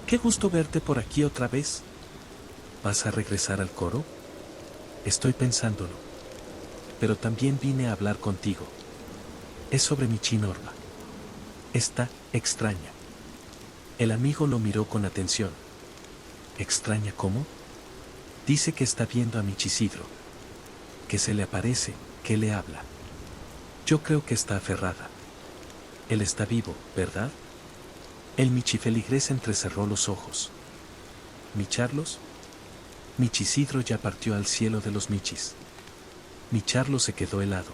qué gusto verte por aquí otra vez. ¿Vas a regresar al coro? Estoy pensándolo. Pero también vine a hablar contigo. Es sobre Michinorma. Está extraña. El amigo lo miró con atención. ¿Extraña cómo? Dice que está viendo a Michisidro. Que se le aparece, que le habla. Yo creo que está aferrada. Él está vivo, ¿verdad? El michifeligrés entrecerró los ojos. ¿Micharlos? Michisidro ya partió al cielo de los michis. Micharlo se quedó helado.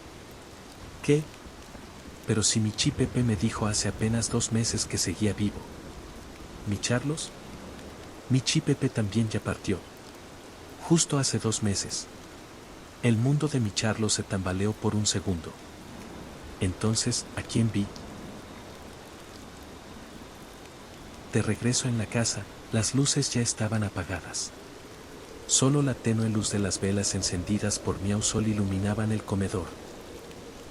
¿Qué? Pero si Michi Pepe me dijo hace apenas 2 meses que seguía vivo. ¿Micharlos? Michi Pepe también ya partió. Justo hace 2 meses. El mundo de Micharlo se tambaleó por un segundo. Entonces, ¿a quién vi? De regreso en la casa, las luces ya estaban apagadas. Solo la tenue luz de las velas encendidas por Miau Sol iluminaban el comedor.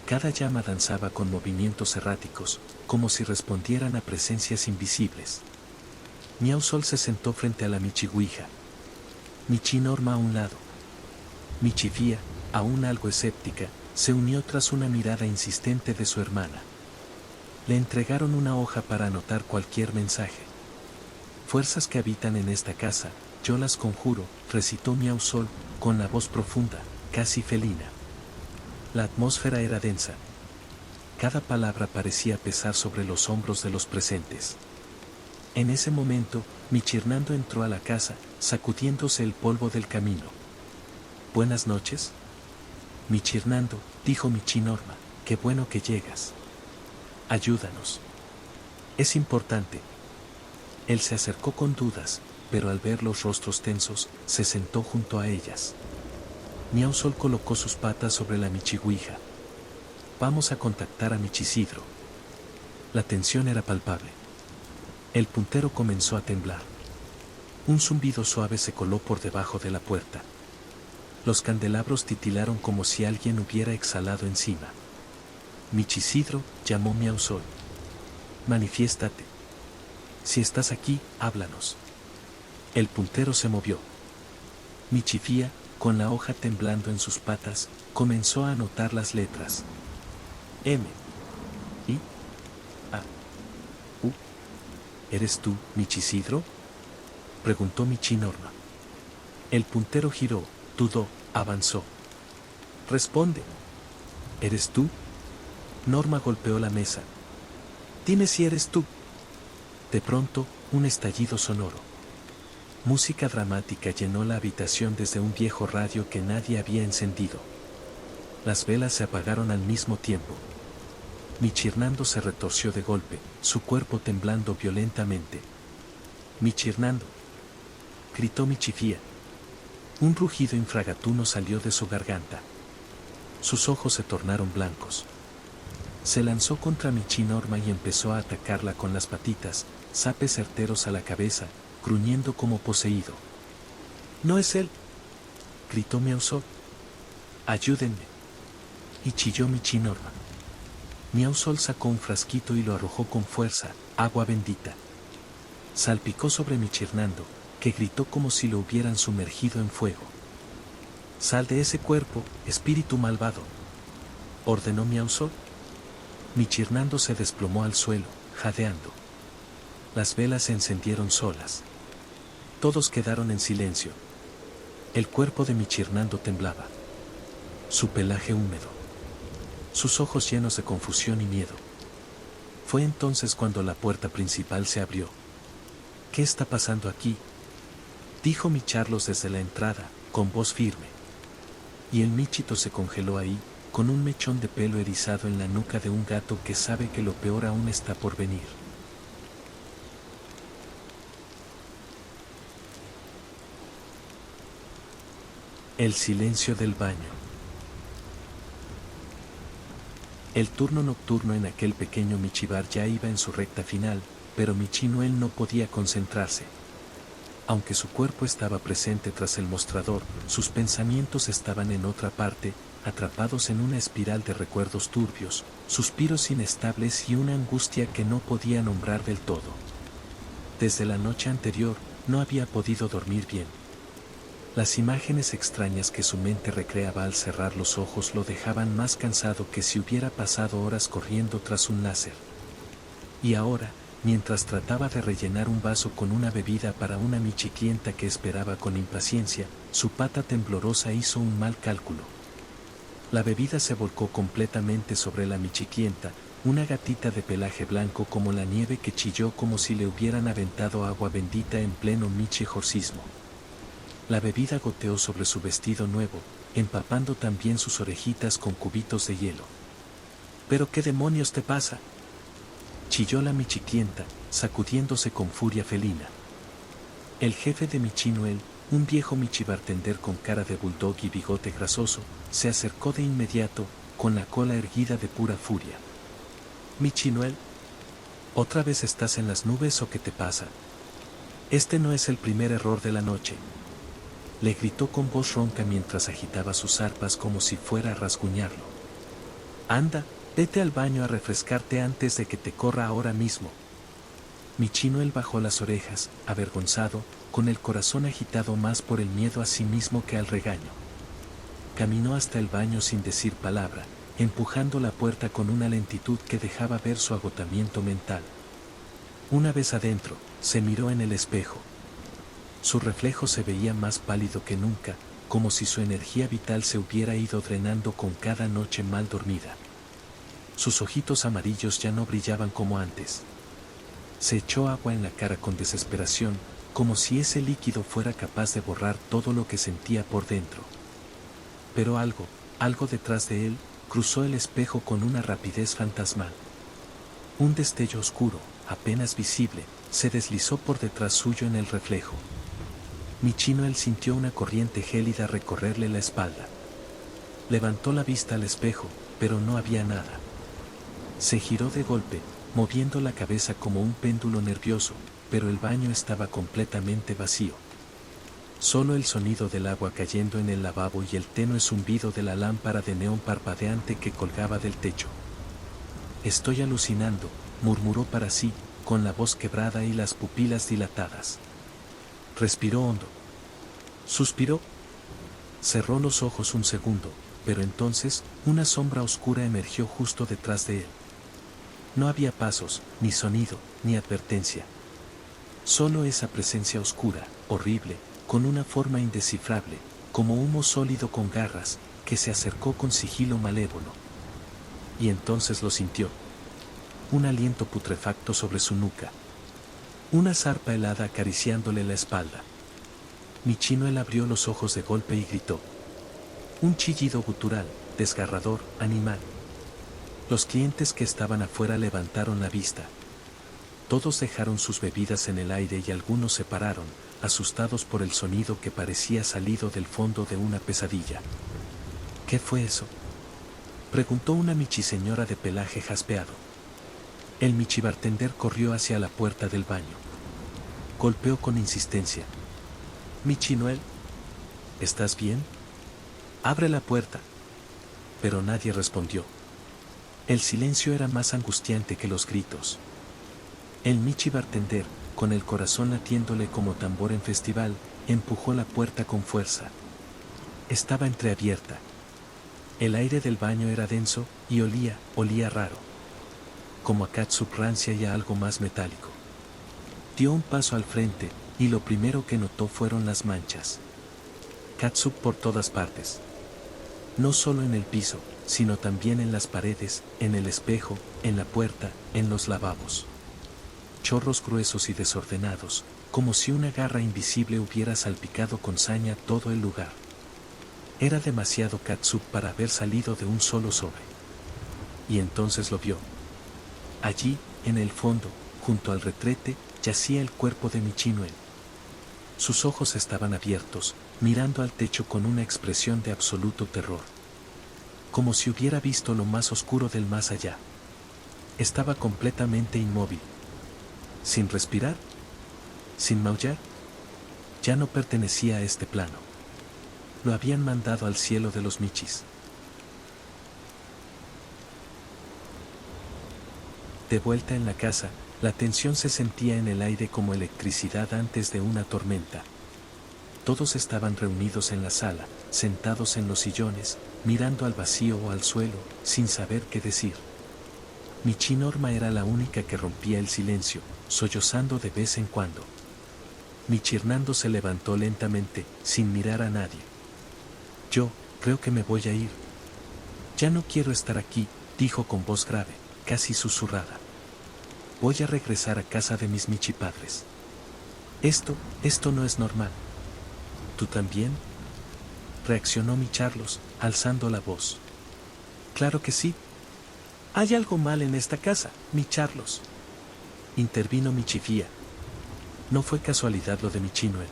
Cada llama danzaba con movimientos erráticos, como si respondieran a presencias invisibles. Miau Sol se sentó frente a la Michiguija. Michinorma a un lado. Michifía, aún algo escéptica, se unió tras una mirada insistente de su hermana. Le entregaron una hoja para anotar cualquier mensaje. Fuerzas que habitan en esta casa, yo las conjuro, recitó Miau Sol, con la voz profunda, casi felina. La atmósfera era densa. Cada palabra parecía pesar sobre los hombros de los presentes. En ese momento, Michirnando entró a la casa, sacudiéndose el polvo del camino. Buenas noches. Michirnando, dijo Michinorma, qué bueno que llegas. Ayúdanos. Es importante. Él se acercó con dudas, pero al ver los rostros tensos, se sentó junto a ellas. Miau Sol colocó sus patas sobre la Michiguija. Vamos a contactar a Michisidro. La tensión era palpable. El puntero comenzó a temblar. Un zumbido suave se coló por debajo de la puerta. Los candelabros titilaron como si alguien hubiera exhalado encima. Michisidro, llamó Miau Sol. Manifiéstate. Si estás aquí, háblanos. El puntero se movió. Michifía, con la hoja temblando en sus patas, comenzó a anotar las letras. M. I. A. U. ¿Eres tú, Michisidro?, preguntó Michinorma. El puntero giró, dudó, avanzó. Responde. ¿Eres tú? Norma golpeó la mesa. Dime si eres tú. De pronto, un estallido sonoro. Música dramática llenó la habitación desde un viejo radio que nadie había encendido. Las velas se apagaron al mismo tiempo. Michirnando se retorció de golpe, su cuerpo temblando violentamente. Michirnando, gritó Michifía. Un rugido infragatuno salió de su garganta. Sus ojos se tornaron blancos. Se lanzó contra Michinorma y empezó a atacarla con las patitas, zapes certeros a la cabeza, gruñendo como poseído. No es él, gritó Miausol. Ayúdenme. Y chilló Michinorma. Miausol sacó un frasquito y lo arrojó con fuerza, agua bendita. Salpicó sobre Michirnando, que gritó como si lo hubieran sumergido en fuego. Sal de ese cuerpo, espíritu malvado, ordenó Miausol. Michirnando se desplomó al suelo, jadeando. Las velas se encendieron solas. Todos quedaron en silencio. El cuerpo de Michirnando temblaba. Su pelaje húmedo. Sus ojos llenos de confusión y miedo. Fue entonces cuando la puerta principal se abrió. ¿Qué está pasando aquí?, dijo Micharlos desde la entrada, con voz firme. Y el Michito se congeló ahí, con un mechón de pelo erizado en la nuca de un gato que sabe que lo peor aún está por venir. El silencio del baño. El turno nocturno en aquel pequeño Michibar ya iba en su recta final, pero Michinuel no podía concentrarse. Aunque su cuerpo estaba presente tras el mostrador, sus pensamientos estaban en otra parte, atrapados en una espiral de recuerdos turbios, suspiros inestables y una angustia que no podía nombrar del todo. Desde la noche anterior, no había podido dormir bien. Las imágenes extrañas que su mente recreaba al cerrar los ojos lo dejaban más cansado que si hubiera pasado horas corriendo tras un láser. Y ahora, mientras trataba de rellenar un vaso con una bebida para una michiclienta que esperaba con impaciencia, su pata temblorosa hizo un mal cálculo. La bebida se volcó completamente sobre la michiclienta, una gatita de pelaje blanco como la nieve que chilló como si le hubieran aventado agua bendita en pleno michijorcismo. La bebida goteó sobre su vestido nuevo, empapando también sus orejitas con cubitos de hielo. ¿Pero qué demonios te pasa?, chilló la michiclienta, sacudiéndose con furia felina. El jefe de Michinuel, un viejo michibartender con cara de bulldog y bigote grasoso, se acercó de inmediato, con la cola erguida de pura furia. Michinuel, ¿otra vez estás en las nubes o qué te pasa? Este no es el primer error de la noche, le gritó con voz ronca mientras agitaba sus arpas como si fuera a rasguñarlo. Anda, vete al baño a refrescarte antes de que te corra ahora mismo. Michinuel bajó las orejas, avergonzado, con el corazón agitado más por el miedo a sí mismo que al regaño. Caminó hasta el baño sin decir palabra, empujando la puerta con una lentitud que dejaba ver su agotamiento mental. Una vez adentro, se miró en el espejo. Su reflejo se veía más pálido que nunca, como si su energía vital se hubiera ido drenando con cada noche mal dormida. Sus ojitos amarillos ya no brillaban como antes. Se echó agua en la cara con desesperación, como si ese líquido fuera capaz de borrar todo lo que sentía por dentro. Pero algo detrás de él, cruzó el espejo con una rapidez fantasmal. Un destello oscuro, apenas visible, se deslizó por detrás suyo en el reflejo. Michinuel sintió una corriente gélida recorrerle la espalda. Levantó la vista al espejo, pero no había nada. Se giró de golpe, moviendo la cabeza como un péndulo nervioso, pero el baño estaba completamente vacío. Solo el sonido del agua cayendo en el lavabo y el tenue zumbido de la lámpara de neón parpadeante que colgaba del techo. Estoy alucinando, murmuró para sí, con la voz quebrada y las pupilas dilatadas. Respiró hondo. Suspiró. Cerró los ojos un segundo, pero entonces, una sombra oscura emergió justo detrás de él. No había pasos, ni sonido, ni advertencia. Solo esa presencia oscura, horrible, con una forma indescifrable, como humo sólido con garras, que se acercó con sigilo malévolo. Y entonces lo sintió. Un aliento putrefacto sobre su nuca. Una zarpa helada acariciándole la espalda. Michinuel abrió los ojos de golpe y gritó. Un chillido gutural, desgarrador, animal. Los clientes que estaban afuera levantaron la vista. Todos dejaron sus bebidas en el aire y algunos se pararon, asustados por el sonido que parecía salido del fondo de una pesadilla. ¿Qué fue eso?, preguntó una michiseñora de pelaje jaspeado. El michibartender corrió hacia la puerta del baño. Golpeó con insistencia. Michinuel, ¿estás bien? Abre la puerta. Pero nadie respondió. El silencio era más angustiante que los gritos. El Michi bartender, con el corazón latiéndole como tambor en festival, empujó la puerta con fuerza. Estaba entreabierta. El aire del baño era denso y olía raro. Como a catsup rancia y a algo más metálico. Dio un paso al frente, y lo primero que notó fueron las manchas. Catsup por todas partes. No solo en el piso, sino también en las paredes, en el espejo, en la puerta, en los lavabos. Chorros gruesos y desordenados, como si una garra invisible hubiera salpicado con saña todo el lugar. Era demasiado catsup para haber salido de un solo sobre. Y entonces lo vio. Allí, en el fondo, junto al retrete, yacía el cuerpo de Michinoe. Sus ojos estaban abiertos, mirando al techo con una expresión de absoluto terror. Como si hubiera visto lo más oscuro del más allá. Estaba completamente inmóvil. Sin respirar, sin maullar. Ya no pertenecía a este plano. Lo habían mandado al cielo de los Michis. De vuelta en la casa, la tensión se sentía en el aire como electricidad antes de una tormenta. Todos estaban reunidos en la sala, sentados en los sillones, mirando al vacío o al suelo, sin saber qué decir. Michi Norma era la única que rompía el silencio, sollozando de vez en cuando. Michi Hernando se levantó lentamente, sin mirar a nadie. Yo, creo que me voy a ir. Ya no quiero estar aquí, dijo con voz grave, casi susurrada. Voy a regresar a casa de mis Michi padres. Esto no es normal. ¿Tú también? Reaccionó mi Charlos, alzando la voz. Claro que sí. Hay algo mal en esta casa, mi Charlos. Intervino mi Chifía. No fue casualidad lo de mi Chinoel.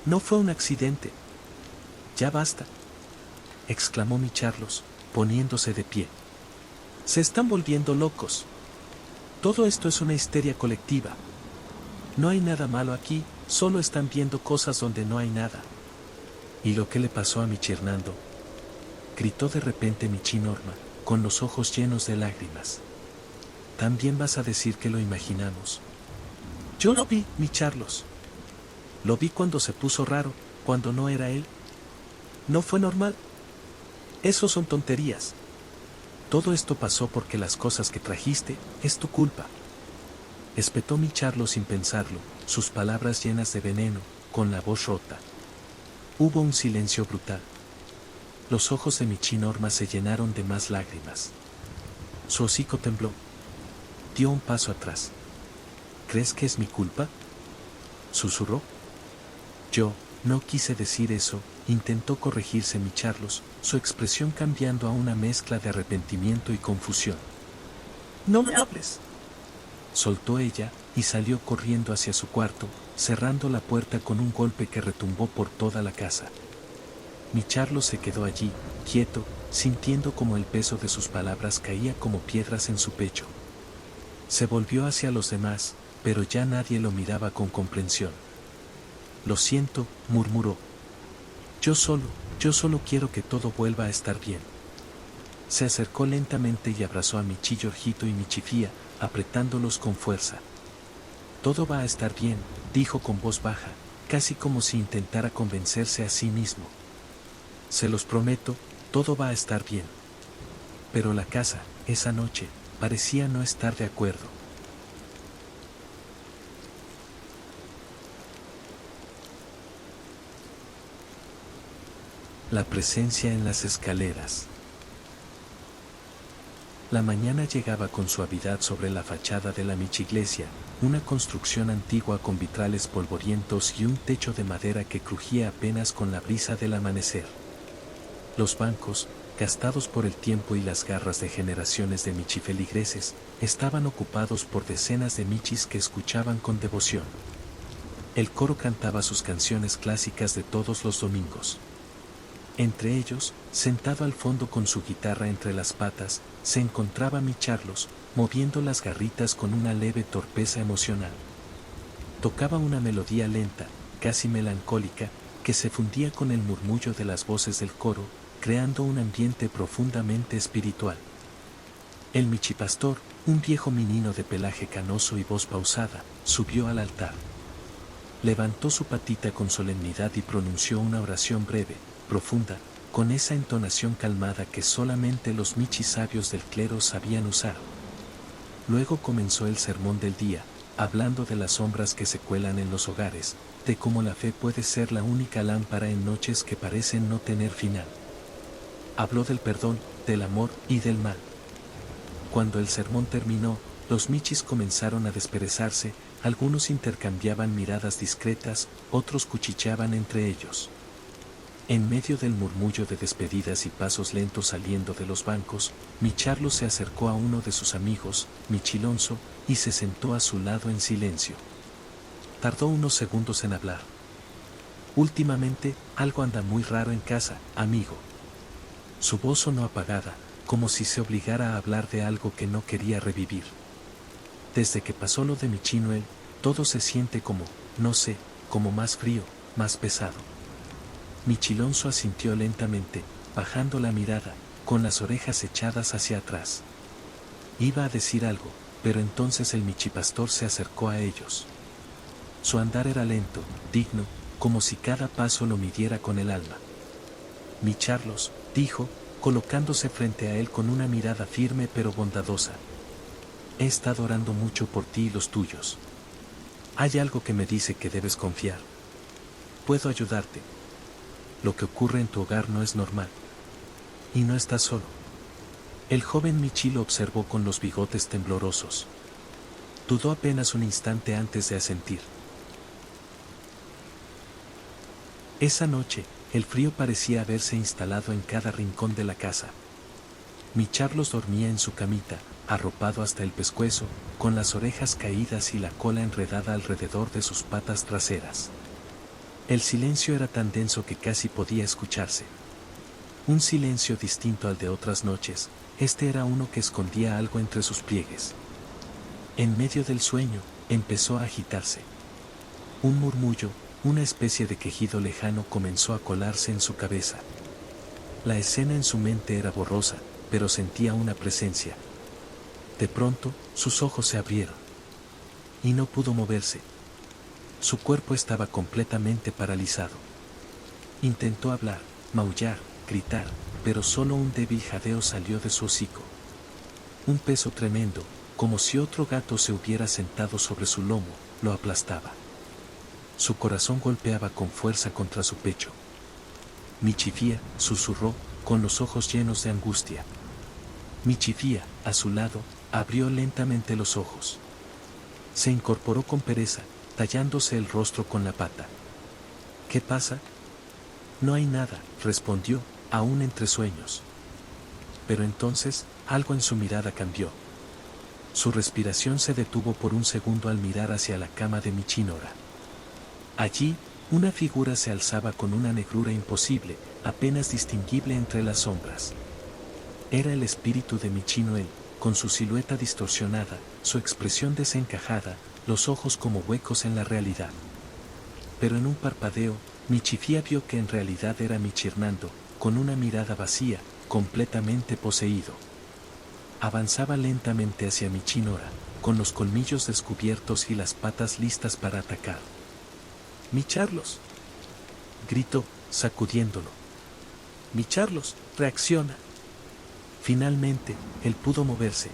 No fue un accidente. Ya basta, exclamó mi Charlos, poniéndose de pie. Se están volviendo locos. Todo esto es una histeria colectiva. No hay nada malo aquí, solo están viendo cosas donde no hay nada. ¿Y lo que le pasó a Michi Hernando? Gritó de repente Michi Norma, con los ojos llenos de lágrimas. ¿También vas a decir que lo imaginamos? Yo lo vi, mi Charlos. Lo vi cuando se puso raro, cuando no era él. No fue normal. Eso son tonterías. Todo esto pasó porque las cosas que trajiste, es tu culpa. Espetó mi Charlos sin pensarlo, sus palabras llenas de veneno, con la voz rota. Hubo un silencio brutal. Los ojos de Michi Norma se llenaron de más lágrimas. Su hocico tembló. Dio un paso atrás. ¿Crees que es mi culpa? Susurró. Yo, no quise decir eso, intentó corregirse mi Charlos, su expresión cambiando a una mezcla de arrepentimiento y confusión. No me hables. Soltó ella, y salió corriendo hacia su cuarto, cerrando la puerta con un golpe que retumbó por toda la casa. Mi Charlos se quedó allí, quieto, sintiendo como el peso de sus palabras caía como piedras en su pecho. Se volvió hacia los demás, pero ya nadie lo miraba con comprensión. Lo siento, murmuró. Yo solo quiero que todo vuelva a estar bien. Se acercó lentamente y abrazó a Michi Jorgito y Michi Fía, apretándolos con fuerza. Todo va a estar bien, dijo con voz baja, casi como si intentara convencerse a sí mismo. Se los prometo, todo va a estar bien. Pero la casa, esa noche, parecía no estar de acuerdo. La presencia en las escaleras. La mañana llegaba con suavidad sobre la fachada de la Michiglesia, una construcción antigua con vitrales polvorientos y un techo de madera que crujía apenas con la brisa del amanecer. Los bancos, gastados por el tiempo y las garras de generaciones de michifeligreses, estaban ocupados por decenas de michis que escuchaban con devoción. El coro cantaba sus canciones clásicas de todos los domingos. Entre ellos, sentado al fondo con su guitarra entre las patas, se encontraba mi Charlos, moviendo las garritas con una leve torpeza emocional. Tocaba una melodía lenta, casi melancólica, que se fundía con el murmullo de las voces del coro, creando un ambiente profundamente espiritual. El michipastor, un viejo menino de pelaje canoso y voz pausada, subió al altar. Levantó su patita con solemnidad y pronunció una oración breve, profunda, con esa entonación calmada que solamente los michis sabios del clero sabían usar. Luego comenzó el sermón del día, hablando de las sombras que se cuelan en los hogares, de cómo la fe puede ser la única lámpara en noches que parecen no tener final. Habló del perdón, del amor y del mal. Cuando el sermón terminó, los michis comenzaron a desperezarse, algunos intercambiaban miradas discretas, otros cuchicheaban entre ellos. En medio del murmullo de despedidas y pasos lentos saliendo de los bancos, Micharlo se acercó a uno de sus amigos, Michilonso, y se sentó a su lado en silencio. Tardó unos segundos en hablar. Últimamente, algo anda muy raro en casa, amigo. Su voz sonó apagada, como si se obligara a hablar de algo que no quería revivir. Desde que pasó lo de Michinoel, todo se siente como, no sé, como más frío, más pesado. Michilonso asintió lentamente, bajando la mirada, con las orejas echadas hacia atrás. Iba a decir algo, pero entonces el michipastor se acercó a ellos. Su andar era lento, digno, como si cada paso lo midiera con el alma. Mi Charlos, dijo, colocándose frente a él con una mirada firme pero bondadosa. He estado orando mucho por ti y los tuyos. Hay algo que me dice que debes confiar. Puedo ayudarte. Lo que ocurre en tu hogar no es normal. Y no estás solo. El joven Michi lo observó con los bigotes temblorosos. Dudó apenas un instante antes de asentir. Esa noche, el frío parecía haberse instalado en cada rincón de la casa. Mi Charlos dormía en su camita, arropado hasta el pescuezo, con las orejas caídas y la cola enredada alrededor de sus patas traseras. El silencio era tan denso que casi podía escucharse. Un silencio distinto al de otras noches, este era uno que escondía algo entre sus pliegues. En medio del sueño, empezó a agitarse. Un murmullo, una especie de quejido lejano comenzó a colarse en su cabeza. La escena en su mente era borrosa, pero sentía una presencia. De pronto, sus ojos se abrieron. Y no pudo moverse. Su cuerpo estaba completamente paralizado. Intentó hablar, maullar, gritar, pero solo un débil jadeo salió de su hocico. Un peso tremendo, como si otro gato se hubiera sentado sobre su lomo, lo aplastaba. Su corazón golpeaba con fuerza contra su pecho. Michifía, susurró, con los ojos llenos de angustia. Michifía, a su lado, abrió lentamente los ojos. Se incorporó con pereza, tallándose el rostro con la pata. ¿Qué pasa? No hay nada, respondió, aún entre sueños. Pero entonces, algo en su mirada cambió. Su respiración se detuvo por un segundo al mirar hacia la cama de Michinora. Allí, una figura se alzaba con una negrura imposible, apenas distinguible entre las sombras. Era el espíritu de Michinoel, con su silueta distorsionada, su expresión desencajada, los ojos como huecos en la realidad. Pero en un parpadeo, Michifía vio que en realidad era Michirnando, con una mirada vacía, completamente poseído. Avanzaba lentamente hacia Michinora, con los colmillos descubiertos y las patas listas para atacar. ¡Mi Charlos!, gritó, sacudiéndolo. ¡Mi Charlos, reacciona! Finalmente, él pudo moverse.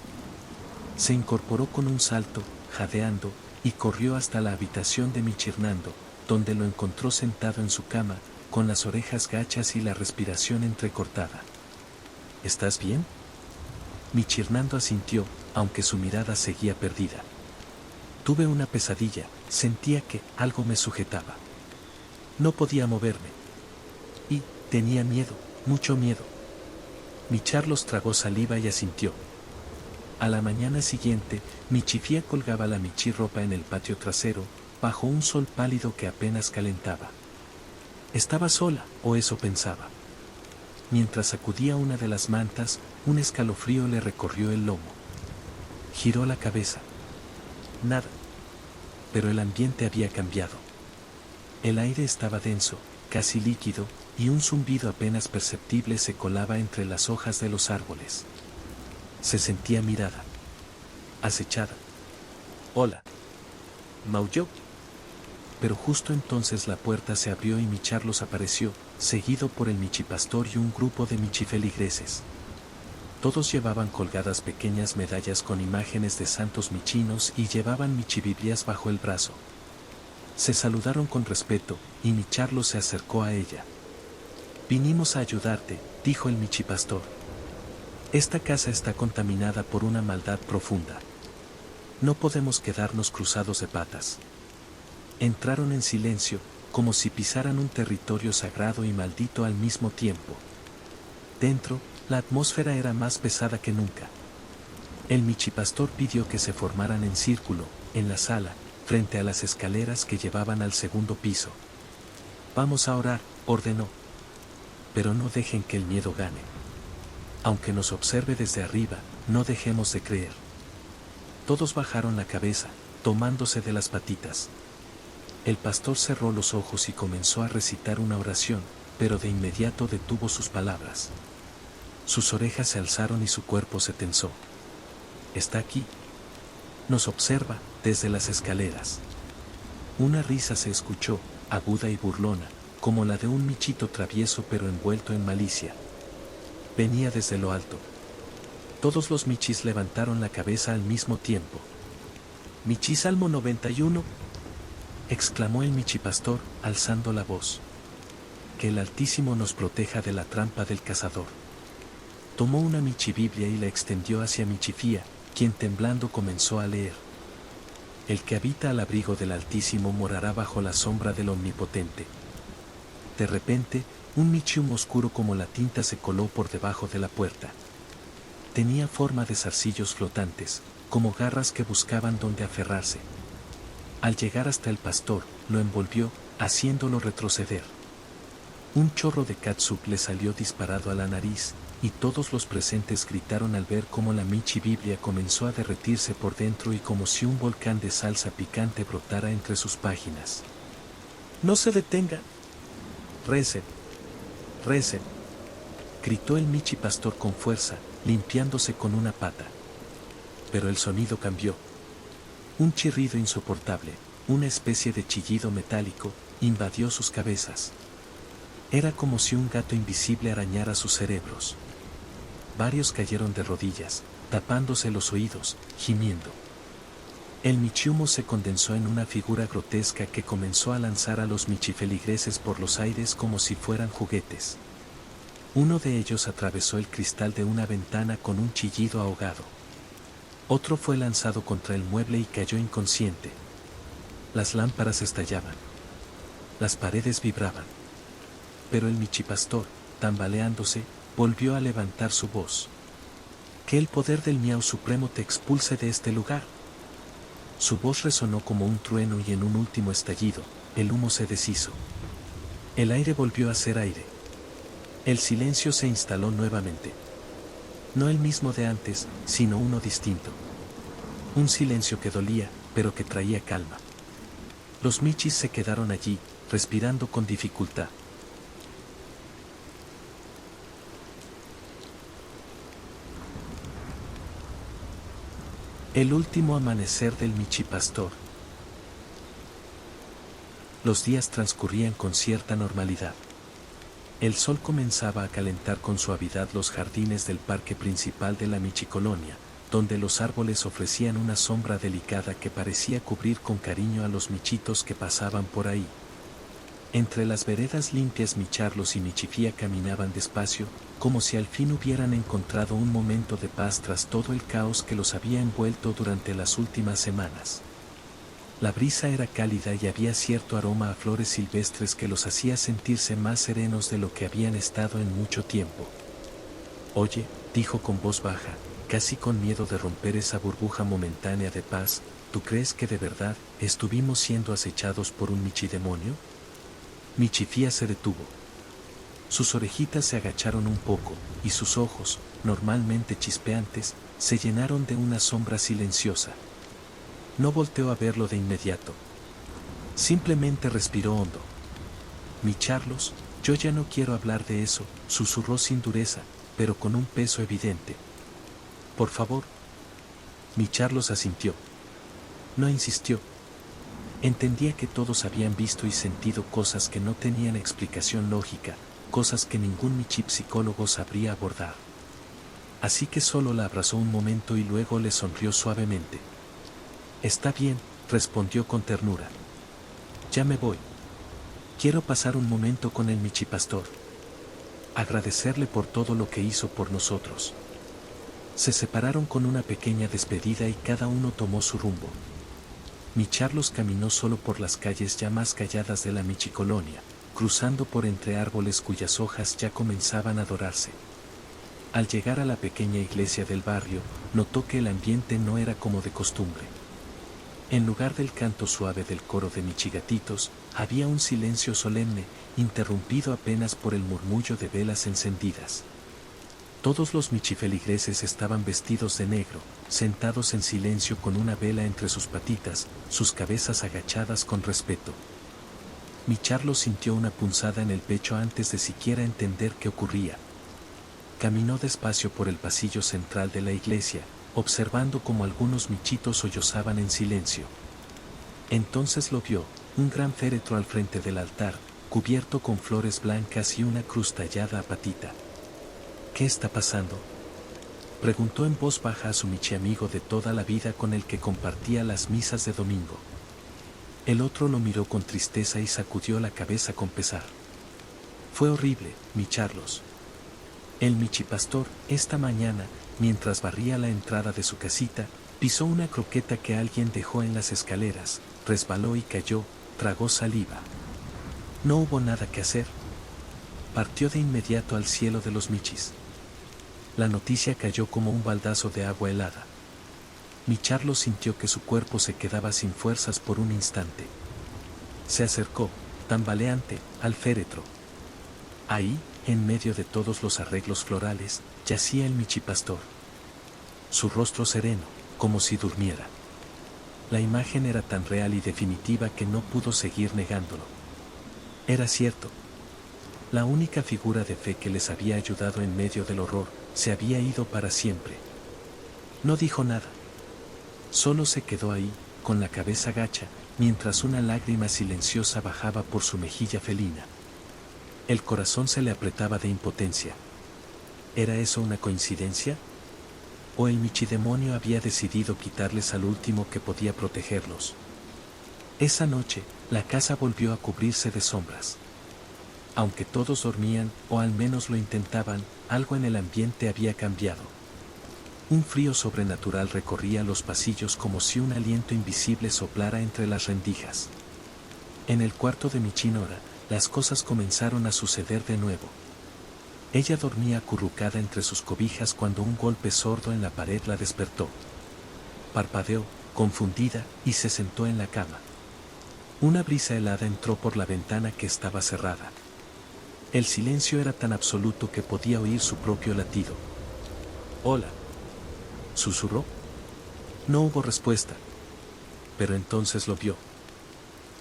Se incorporó con un salto, jadeando, y corrió hasta la habitación de Michirnando, donde lo encontró sentado en su cama, con las orejas gachas y la respiración entrecortada. ¿Estás bien? Michirnando asintió, aunque su mirada seguía perdida. Tuve una pesadilla, sentía que algo me sujetaba. No podía moverme. Y tenía miedo, mucho miedo. Mi Charlos tragó saliva y asintió. A la mañana siguiente, Michifía colgaba la michirropa en el patio trasero, bajo un sol pálido que apenas calentaba. Estaba sola, o eso pensaba. Mientras sacudía una de las mantas, un escalofrío le recorrió el lomo. Giró la cabeza. Nada. Pero el ambiente había cambiado. El aire estaba denso, casi líquido, y un zumbido apenas perceptible se colaba entre las hojas de los árboles. Se sentía mirada. Acechada. «Hola», maulló. Pero justo entonces la puerta se abrió y Micharlos apareció, seguido por el michipastor y un grupo de michifeligreses. Todos llevaban colgadas pequeñas medallas con imágenes de santos michinos y llevaban michibiblias bajo el brazo. Se saludaron con respeto, y Micharlos se acercó a ella. «Vinimos a ayudarte», dijo el michipastor. «Esta casa está contaminada por una maldad profunda. No podemos quedarnos cruzados de patas». Entraron en silencio, como si pisaran un territorio sagrado y maldito al mismo tiempo. Dentro, la atmósfera era más pesada que nunca. El michipastor pidió que se formaran en círculo, en la sala, frente a las escaleras que llevaban al segundo piso. «Vamos a orar», ordenó. «Pero no dejen que el miedo gane. Aunque nos observe desde arriba, no dejemos de creer». Todos bajaron la cabeza, tomándose de las patitas. El pastor cerró los ojos y comenzó a recitar una oración, pero de inmediato detuvo sus palabras. Sus orejas se alzaron y su cuerpo se tensó. «Está aquí. Nos observa, desde las escaleras». Una risa se escuchó, aguda y burlona, como la de un michito travieso pero envuelto en malicia. Venía desde lo alto. Todos los michis levantaron la cabeza al mismo tiempo. «Michi Salmo 91», exclamó el michipastor, alzando la voz. «Que el Altísimo nos proteja de la trampa del cazador». Tomó una michibiblia y la extendió hacia Michifía, quien temblando comenzó a leer. «El que habita al abrigo del Altísimo morará bajo la sombra del Omnipotente». De repente, un michium oscuro como la tinta se coló por debajo de la puerta. Tenía forma de zarcillos flotantes, como garras que buscaban donde aferrarse. Al llegar hasta el pastor, lo envolvió, haciéndolo retroceder. Un chorro de catsup le salió disparado a la nariz, y todos los presentes gritaron al ver cómo la michibiblia comenzó a derretirse por dentro y como si un volcán de salsa picante brotara entre sus páginas. «¡No se detenga! ¡Recen! ¡Recen!», gritó el michipastor con fuerza, limpiándose con una pata. Pero el sonido cambió. Un chirrido insoportable, una especie de chillido metálico, invadió sus cabezas. Era como si un gato invisible arañara sus cerebros. Varios cayeron de rodillas, tapándose los oídos, gimiendo. El michihumo se condensó en una figura grotesca que comenzó a lanzar a los michifeligreses por los aires como si fueran juguetes. Uno de ellos atravesó el cristal de una ventana con un chillido ahogado. Otro fue lanzado contra el mueble y cayó inconsciente. Las lámparas estallaban. Las paredes vibraban. Pero el michipastor, tambaleándose, volvió a levantar su voz. «Que el poder del Miau Supremo te expulse de este lugar». Su voz resonó como un trueno y en un último estallido, el humo se deshizo. El aire volvió a ser aire. El silencio se instaló nuevamente. No el mismo de antes, sino uno distinto. Un silencio que dolía, pero que traía calma. Los michis se quedaron allí, respirando con dificultad. El último amanecer del michipastor. Los días transcurrían con cierta normalidad. El sol comenzaba a calentar con suavidad los jardines del parque principal de la michicolonia, donde los árboles ofrecían una sombra delicada que parecía cubrir con cariño a los michitos que pasaban por ahí. Entre las veredas limpias Micharlos y Michifía caminaban despacio, como si al fin hubieran encontrado un momento de paz tras todo el caos que los había envuelto durante las últimas semanas. La brisa era cálida y había cierto aroma a flores silvestres que los hacía sentirse más serenos de lo que habían estado en mucho tiempo. «Oye», dijo con voz baja, casi con miedo de romper esa burbuja momentánea de paz, «¿tú crees que de verdad estuvimos siendo acechados por un michidemonio?». Michifía se detuvo. Sus orejitas se agacharon un poco, y sus ojos, normalmente chispeantes, se llenaron de una sombra silenciosa. No volteó a verlo de inmediato. Simplemente respiró hondo. Mi Charlos, yo ya no quiero hablar de eso, susurró sin dureza, pero con un peso evidente. Por favor. Mi Charlos asintió. No insistió. Entendía que todos habían visto y sentido cosas que no tenían explicación lógica, cosas que ningún psicólogo sabría abordar. Así que solo la abrazó un momento y luego le sonrió suavemente. Está bien, respondió con ternura. Ya me voy. Quiero pasar un momento con el Michipastor. Agradecerle por todo lo que hizo por nosotros. Se separaron con una pequeña despedida y cada uno tomó su rumbo. Mi Charlos caminó solo por las calles ya más calladas de la Michicolonia, cruzando por entre árboles cuyas hojas ya comenzaban a dorarse. Al llegar a la pequeña iglesia del barrio, notó que el ambiente no era como de costumbre. En lugar del canto suave del coro de michigatitos, había un silencio solemne, interrumpido apenas por el murmullo de velas encendidas. Todos los michifeligreses estaban vestidos de negro, sentados en silencio con una vela entre sus patitas, sus cabezas agachadas con respeto. Mi Charlos sintió una punzada en el pecho antes de siquiera entender qué ocurría. Caminó despacio por el pasillo central de la iglesia, observando cómo algunos michitos sollozaban en silencio. Entonces lo vio, un gran féretro al frente del altar, cubierto con flores blancas y una cruz tallada a patita. ¿Qué está pasando?, preguntó en voz baja a su michiamigo de toda la vida con el que compartía las misas de domingo. El otro lo miró con tristeza y sacudió la cabeza con pesar. Fue horrible, mi Charlos. El Michipastor, esta mañana, mientras barría la entrada de su casita, pisó una croqueta que alguien dejó en las escaleras, resbaló y cayó, tragó saliva. No hubo nada que hacer. Partió de inmediato al cielo de los michis. La noticia cayó como un baldazo de agua helada. Mi Charlos sintió que su cuerpo se quedaba sin fuerzas por un instante. Se acercó, tambaleante, al féretro. Ahí, en medio de todos los arreglos florales, yacía el Michipastor. Su rostro sereno, como si durmiera. La imagen era tan real y definitiva que no pudo seguir negándolo. Era cierto. La única figura de fe que les había ayudado en medio del horror, se había ido para siempre. No dijo nada. Solo se quedó ahí, con la cabeza gacha, mientras una lágrima silenciosa bajaba por su mejilla felina. El corazón se le apretaba de impotencia. ¿Era eso una coincidencia? ¿O el michidemonio había decidido quitarles al último que podía protegerlos? Esa noche, la casa volvió a cubrirse de sombras. Aunque todos dormían, o al menos lo intentaban, algo en el ambiente había cambiado. Un frío sobrenatural recorría los pasillos como si un aliento invisible soplara entre las rendijas. En el cuarto de Michinora, las cosas comenzaron a suceder de nuevo. Ella dormía acurrucada entre sus cobijas cuando un golpe sordo en la pared la despertó. Parpadeó, confundida, y se sentó en la cama. Una brisa helada entró por la ventana que estaba cerrada. El silencio era tan absoluto que podía oír su propio latido. «Hola», susurró. No hubo respuesta. Pero entonces lo vio.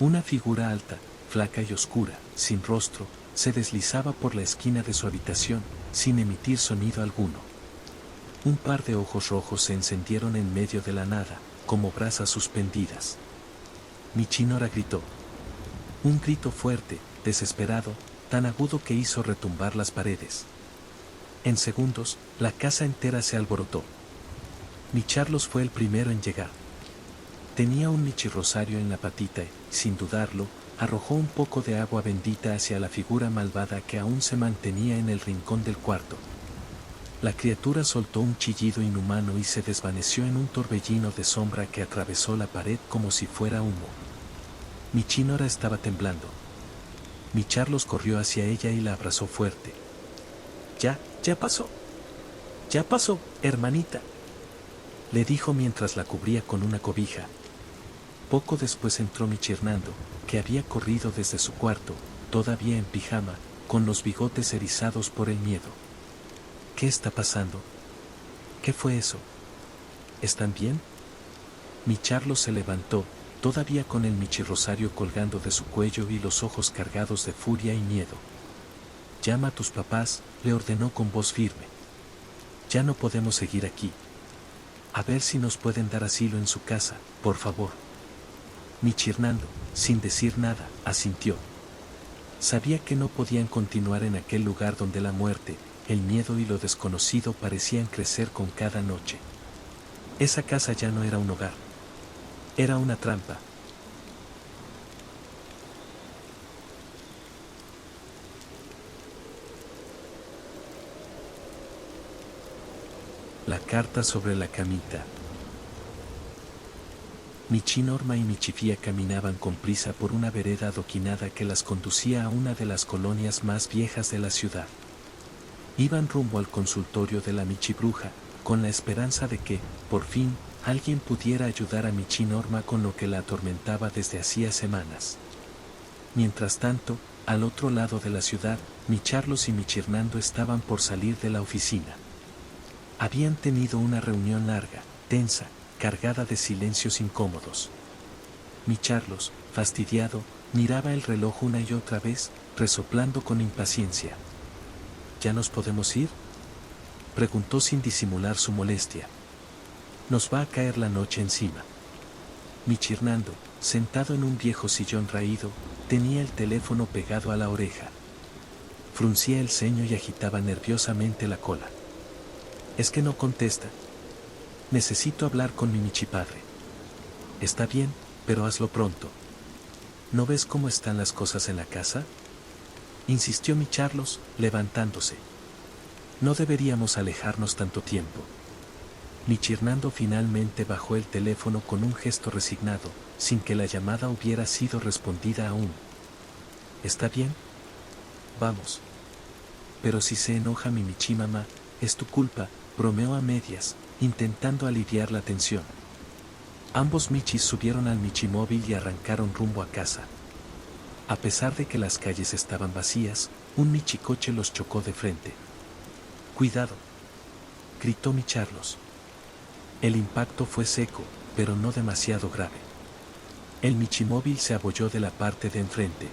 Una figura alta, flaca y oscura, sin rostro, se deslizaba por la esquina de su habitación, sin emitir sonido alguno. Un par de ojos rojos se encendieron en medio de la nada, como brasas suspendidas. Michinora gritó. Un grito fuerte, desesperado, tan agudo que hizo retumbar las paredes. En segundos, la casa entera se alborotó. Mi Charlos fue el primero en llegar. Tenía un michirrosario en la patita y, sin dudarlo, arrojó un poco de agua bendita hacia la figura malvada que aún se mantenía en el rincón del cuarto. La criatura soltó un chillido inhumano y se desvaneció en un torbellino de sombra que atravesó la pared como si fuera humo. Michinora estaba temblando. Mi Charlos corrió hacia ella y la abrazó fuerte. Ya pasó, hermanita», le dijo mientras la cubría con una cobija. Poco después entró Michirnando, que había corrido desde su cuarto, todavía en pijama, con los bigotes erizados por el miedo. «¿Qué está pasando? ¿Qué fue eso? ¿Están bien?». Mi Charlos se levantó, todavía con el michirrosario colgando de su cuello y los ojos cargados de furia y miedo. «Llama a tus papás», le ordenó con voz firme. «Ya no podemos seguir aquí. A ver si nos pueden dar asilo en su casa, por favor». Michirnando, sin decir nada, asintió. Sabía que no podían continuar en aquel lugar donde la muerte, el miedo y lo desconocido parecían crecer con cada noche. Esa casa ya no era un hogar. Era una trampa. La carta sobre la camita. Michi, Norma y Michifía caminaban con prisa por una vereda adoquinada que las conducía a una de las colonias más viejas de la ciudad. Iban rumbo al consultorio de la Michibruja, con la esperanza de que, por fin, alguien pudiera ayudar a Michi Norma con lo que la atormentaba desde hacía semanas. Mientras tanto, al otro lado de la ciudad, Micharlos y Michirnando estaban por salir de la oficina. Habían tenido una reunión larga, tensa, cargada de silencios incómodos. Micharlos, fastidiado, miraba el reloj una y otra vez, resoplando con impaciencia. ¿Ya nos podemos ir?, preguntó sin disimular su molestia. Nos va a caer la noche encima. Michirnando, sentado en un viejo sillón raído, tenía el teléfono pegado a la oreja. Fruncía el ceño y agitaba nerviosamente la cola. «Es que no contesta. Necesito hablar con mi Michipadre». «Está bien, pero hazlo pronto. ¿No ves cómo están las cosas en la casa?», insistió Micharlos, levantándose. «No deberíamos alejarnos tanto tiempo». Michirnando finalmente bajó el teléfono con un gesto resignado, sin que la llamada hubiera sido respondida aún. «¿Está bien? Vamos». «Pero si se enoja mi Michimamá, es tu culpa», bromeó a medias, intentando aliviar la tensión. Ambos Michis subieron al Michimóvil y arrancaron rumbo a casa. A pesar de que las calles estaban vacías, un Michicoche los chocó de frente. «Cuidado», gritó Micharlos. El impacto fue seco, pero no demasiado grave. El Michimóvil se abolló de la parte de enfrente.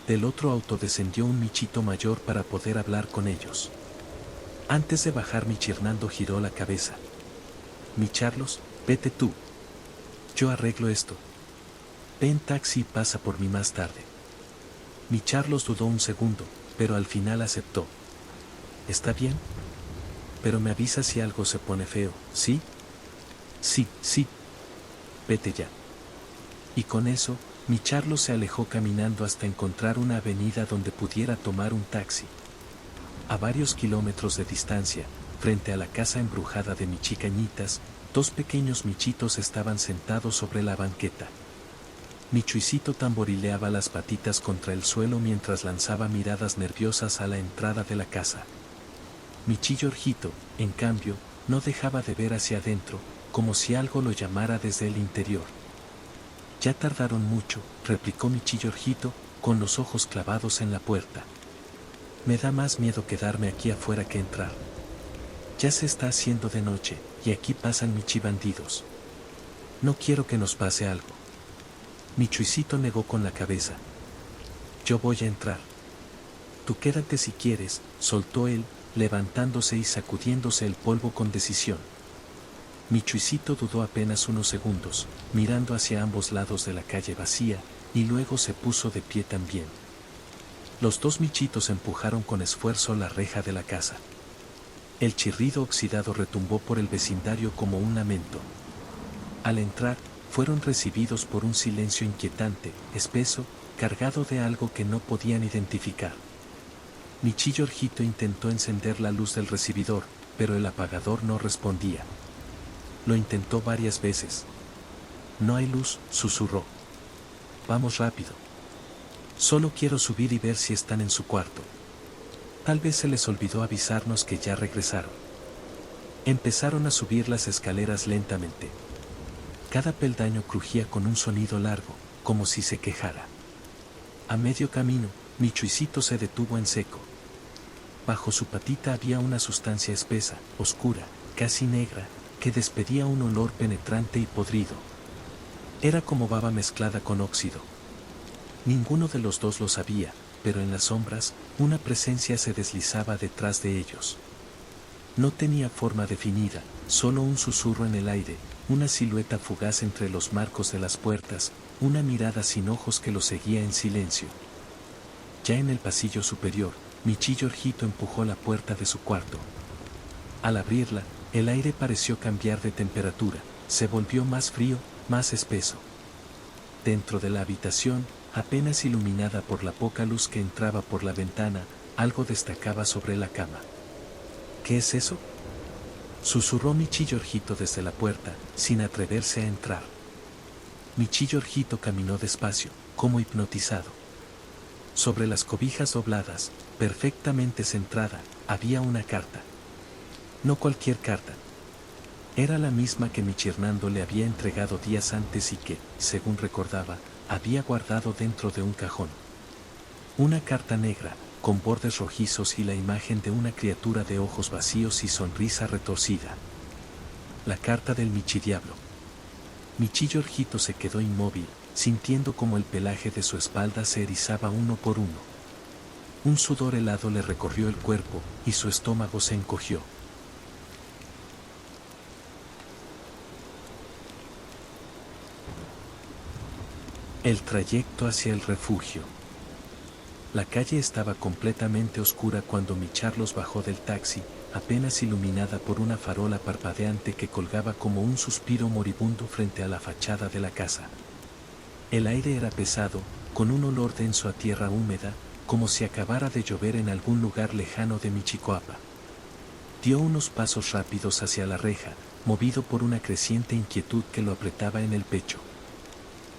Del otro auto descendió un Michito mayor para poder hablar con ellos. Antes de bajar, Michirnando giró la cabeza. «Micharlos, vete tú. Yo arreglo esto. Ven taxi y pasa por mí más tarde». Micharlos dudó un segundo, pero al final aceptó. «Está bien. Pero me avisa si algo se pone feo, ¿sí?». «Sí, sí. Vete ya». Y con eso, Micharlos se alejó caminando hasta encontrar una avenida donde pudiera tomar un taxi. A varios kilómetros de distancia, frente a la casa embrujada de Michicañitas, dos pequeños michitos estaban sentados sobre la banqueta. Michuicito tamborileaba las patitas contra el suelo mientras lanzaba miradas nerviosas a la entrada de la casa. Michillorjito, en cambio, no dejaba de ver hacia adentro, como si algo lo llamara desde el interior. «Ya tardaron mucho», replicó Michillorjito, con los ojos clavados en la puerta. «Me da más miedo quedarme aquí afuera que entrar. Ya se está haciendo de noche, y aquí pasan michibandidos. No quiero que nos pase algo». Michuicito negó con la cabeza. «Yo voy a entrar». «Tú quédate si quieres», soltó él, levantándose y sacudiéndose el polvo con decisión. Michuicito dudó apenas unos segundos, mirando hacia ambos lados de la calle vacía, y luego se puso de pie también. Los dos michitos empujaron con esfuerzo la reja de la casa. El chirrido oxidado retumbó por el vecindario como un lamento. Al entrar, fueron recibidos por un silencio inquietante, espeso, cargado de algo que no podían identificar. Michillorjito intentó encender la luz del recibidor, pero el apagador no respondía. Lo intentó varias veces. «No hay luz», susurró. «Vamos rápido. Solo quiero subir y ver si están en su cuarto. Tal vez se les olvidó avisarnos que ya regresaron». Empezaron a subir las escaleras lentamente. Cada peldaño crujía con un sonido largo, como si se quejara. A medio camino, Michuicito se detuvo en seco. Bajo su patita había una sustancia espesa, oscura, casi negra, que despedía un olor penetrante y podrido. Era como baba mezclada con óxido. Ninguno de los dos lo sabía, pero en las sombras, una presencia se deslizaba detrás de ellos. No tenía forma definida, solo un susurro en el aire, una silueta fugaz entre los marcos de las puertas, una mirada sin ojos que lo seguía en silencio. Ya en el pasillo superior, Michi Giorgito empujó la puerta de su cuarto. Al abrirla, el aire pareció cambiar de temperatura, se volvió más frío, más espeso. Dentro de la habitación, apenas iluminada por la poca luz que entraba por la ventana, algo destacaba sobre la cama. ¿Qué es eso?, susurró Michi Giorgito desde la puerta, sin atreverse a entrar. Michi Giorgito caminó despacio, como hipnotizado. Sobre las cobijas dobladas, perfectamente centrada, había una carta. No cualquier carta. Era la misma que Michi Hernando le había entregado días antes y que, según recordaba, había guardado dentro de un cajón. Una carta negra, con bordes rojizos y la imagen de una criatura de ojos vacíos y sonrisa retorcida. La carta del Michidiablo. Michi Giorgito se quedó inmóvil, sintiendo como el pelaje de su espalda se erizaba uno por uno. Un sudor helado le recorrió el cuerpo, y su estómago se encogió. El trayecto hacia el refugio. La calle estaba completamente oscura cuando mi Charlos bajó del taxi, apenas iluminada por una farola parpadeante que colgaba como un suspiro moribundo frente a la fachada de la casa. El aire era pesado, con un olor denso a tierra húmeda, como si acabara de llover en algún lugar lejano de Michicoapa. Dio unos pasos rápidos hacia la reja, movido por una creciente inquietud que lo apretaba en el pecho.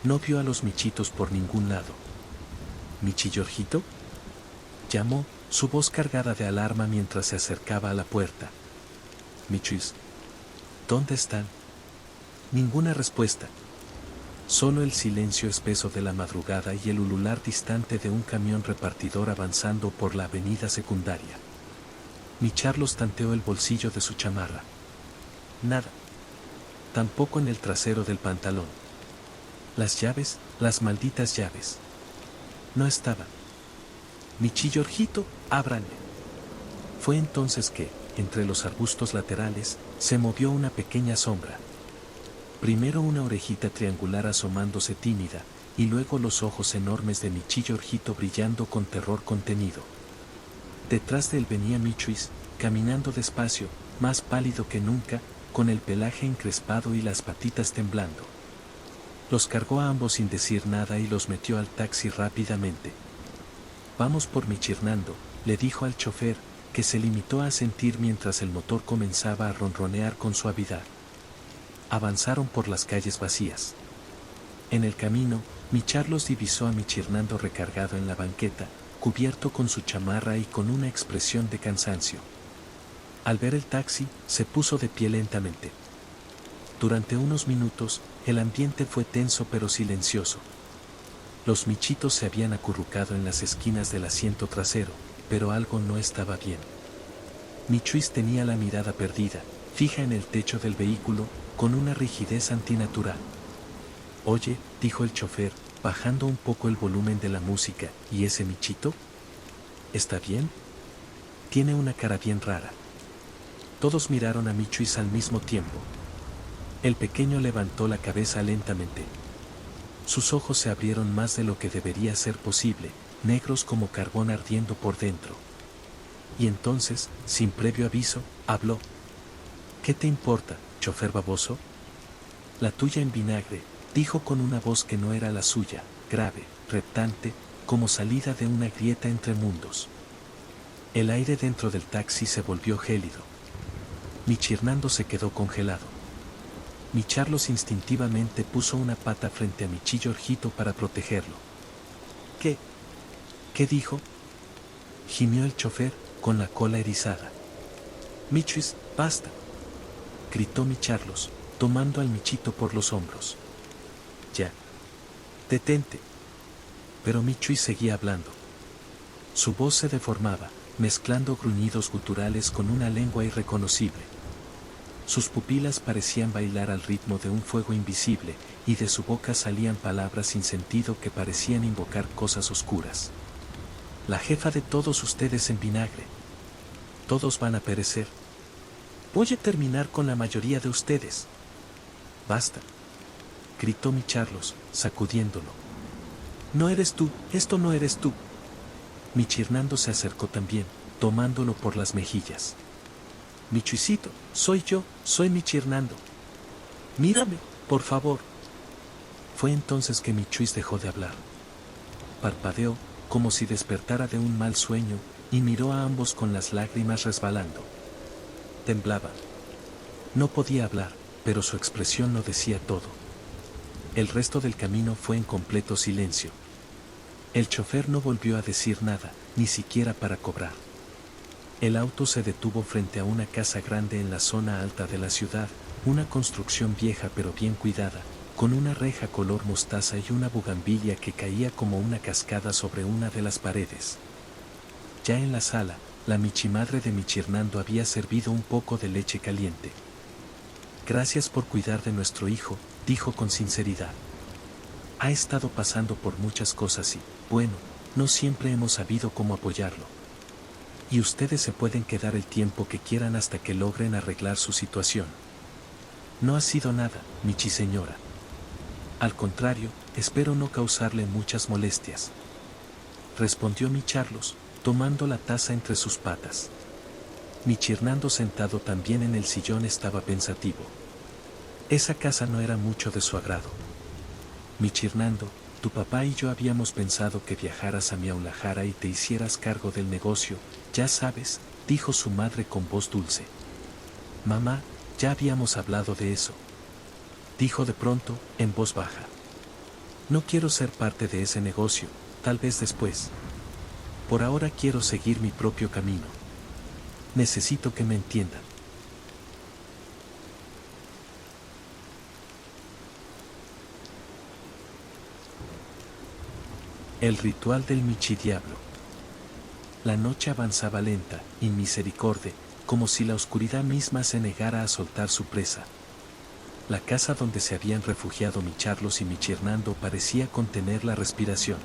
No vio a los michitos por ningún lado. ¿Michi Giorgito?, llamó, su voz cargada de alarma mientras se acercaba a la puerta. Michis, ¿dónde están? Ninguna respuesta. Solo el silencio espeso de la madrugada y el ulular distante de un camión repartidor avanzando por la avenida secundaria. Mi Charlos tanteó el bolsillo de su chamarra. Nada. Tampoco en el trasero del pantalón. Las llaves, las malditas llaves. No estaban. Michi Giorgito, ábranle. Fue entonces que, entre los arbustos laterales, se movió una pequeña sombra. Primero una orejita triangular asomándose tímida, y luego los ojos enormes de Michi Giorgito brillando con terror contenido. Detrás de él venía Michuis, caminando despacio, más pálido que nunca, con el pelaje encrespado y las patitas temblando. Los cargó a ambos sin decir nada y los metió al taxi rápidamente. Vamos por Michi Hernando, le dijo al chofer, que se limitó a asentir mientras el motor comenzaba a ronronear con suavidad. Avanzaron por las calles vacías. En el camino, mi Charlos divisó a Michi Hernando recargado en la banqueta, cubierto con su chamarra y con una expresión de cansancio. Al ver el taxi, se puso de pie lentamente. Durante unos minutos, el ambiente fue tenso pero silencioso. Los michitos se habían acurrucado en las esquinas del asiento trasero, pero algo no estaba bien. Michuis tenía la mirada perdida, fija en el techo del vehículo, con una rigidez antinatural. Oye, dijo el chofer, bajando un poco el volumen de la música, ¿y ese michito? ¿Está bien? Tiene una cara bien rara. Todos miraron a Michuis al mismo tiempo. El pequeño levantó la cabeza lentamente. Sus ojos se abrieron más de lo que debería ser posible, negros como carbón ardiendo por dentro. Y entonces, sin previo aviso, habló. ¿Qué te importa, chofer baboso? La tuya en vinagre, dijo con una voz que no era la suya, grave, reptante, como salida de una grieta entre mundos. El aire dentro del taxi se volvió gélido. Michi Hernando se quedó congelado. Mi Charlos instintivamente puso una pata frente a Michi Giorgito para protegerlo. ¿Qué? ¿Qué dijo?, gimió el chofer, con la cola erizada. Michuis, basta, gritó mi Charlos, tomando al michito por los hombros. Ya. Detente. Pero Michuis seguía hablando. Su voz se deformaba, mezclando gruñidos guturales con una lengua irreconocible. Sus pupilas parecían bailar al ritmo de un fuego invisible, y de su boca salían palabras sin sentido que parecían invocar cosas oscuras. La jefa de todos ustedes en vinagre. Todos van a perecer. Voy a terminar con la mayoría de ustedes. Basta, gritó mi Carlos, sacudiéndolo. No eres tú, esto no eres tú. Mi Chirnando se acercó también, tomándolo por las mejillas. Mi Chuisito, soy yo, soy mi Chirnando. Mírame, por favor. Fue entonces que mi Chuis dejó de hablar. Parpadeó, como si despertara de un mal sueño, y miró a ambos con las lágrimas resbalando. Temblaba. No podía hablar, pero su expresión lo decía todo. El resto del camino fue en completo silencio. El chofer no volvió a decir nada, ni siquiera para cobrar. El auto se detuvo frente a una casa grande en la zona alta de la ciudad, una construcción vieja pero bien cuidada, con una reja color mostaza y una bugambilia que caía como una cascada sobre una de las paredes. Ya en la sala, la michimadre de mi Chirnando había servido un poco de leche caliente. Gracias por cuidar de nuestro hijo, dijo con sinceridad. Ha estado pasando por muchas cosas y, bueno, no siempre hemos sabido cómo apoyarlo. Y ustedes se pueden quedar el tiempo que quieran hasta que logren arreglar su situación. No ha sido nada, Michi señora. Al contrario, espero no causarle muchas molestias. Respondió mi Carlos, tomando la taza entre sus patas. Mi Chirnando sentado también en el sillón estaba pensativo. Esa casa no era mucho de su agrado. Mi Chirnando, tu papá y yo habíamos pensado que viajaras a Miaulajara y te hicieras cargo del negocio, ya sabes, dijo su madre con voz dulce. Mamá, ya habíamos hablado de eso. Dijo de pronto, en voz baja. No quiero ser parte de ese negocio, tal vez después. Por ahora quiero seguir mi propio camino. Necesito que me entiendan. El ritual del Michidiablo. La noche avanzaba lenta, inmisericorde, como si la oscuridad misma se negara a soltar su presa. La casa donde se habían refugiado mi Carlos y mi Chirnando parecía contener la respiración.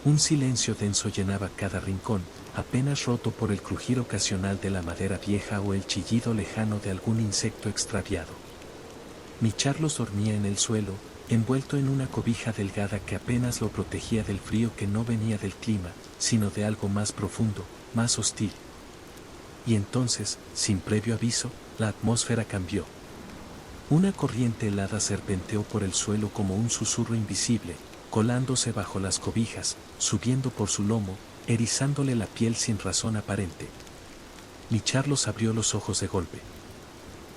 Un silencio denso llenaba cada rincón, apenas roto por el crujir ocasional de la madera vieja o el chillido lejano de algún insecto extraviado. Mi Carlos dormía en el suelo, envuelto en una cobija delgada que apenas lo protegía del frío que no venía del clima, sino de algo más profundo, más hostil. Y entonces, sin previo aviso, la atmósfera cambió. Una corriente helada serpenteó por el suelo como un susurro invisible, colándose bajo las cobijas, subiendo por su lomo, erizándole la piel sin razón aparente. Mi Carlos abrió los ojos de golpe.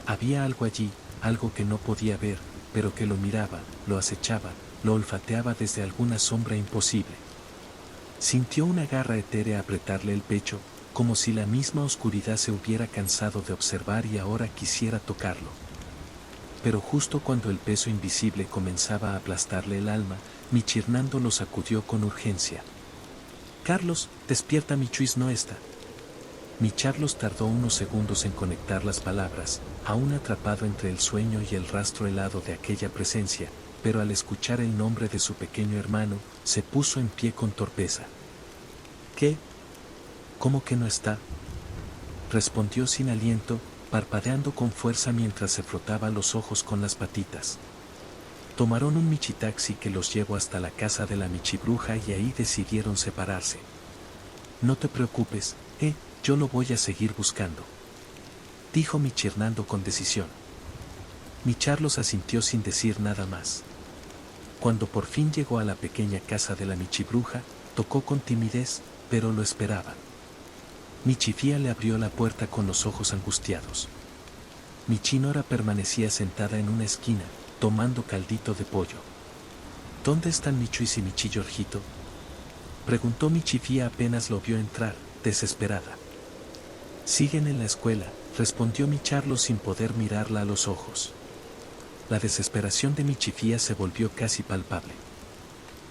Había algo allí, algo que no podía ver, pero que lo miraba, lo acechaba, lo olfateaba desde alguna sombra imposible. Sintió una garra etérea apretarle el pecho, como si la misma oscuridad se hubiera cansado de observar y ahora quisiera tocarlo. Pero justo cuando el peso invisible comenzaba a aplastarle el alma, mi Chirnando lo sacudió con urgencia. Carlos, despierta, mi Chuis no está. Mi Carlos tardó unos segundos en conectar las palabras, aún atrapado entre el sueño y el rastro helado de aquella presencia, pero al escuchar el nombre de su pequeño hermano, se puso en pie con torpeza. ¿Qué? ¿Cómo que no está? Respondió sin aliento, parpadeando con fuerza mientras se frotaba los ojos con las patitas. Tomaron un michitaxi que los llevó hasta la casa de la michibruja y ahí decidieron separarse. No te preocupes, yo lo voy a seguir buscando, dijo mi Chirnando con decisión. Mi Carlos asintió sin decir nada más. Cuando por fin llegó a la pequeña casa de la michibruja, tocó con timidez, pero lo esperaba. Michifía le abrió la puerta con los ojos angustiados. Mi Chinora permanecía sentada en una esquina, tomando caldito de pollo. ¿Dónde están mi Chuis y mi Chillorjito? Preguntó Michifía apenas lo vio entrar, desesperada. Siguen en la escuela, respondió mi Carlos sin poder mirarla a los ojos. La desesperación de Michifía se volvió casi palpable.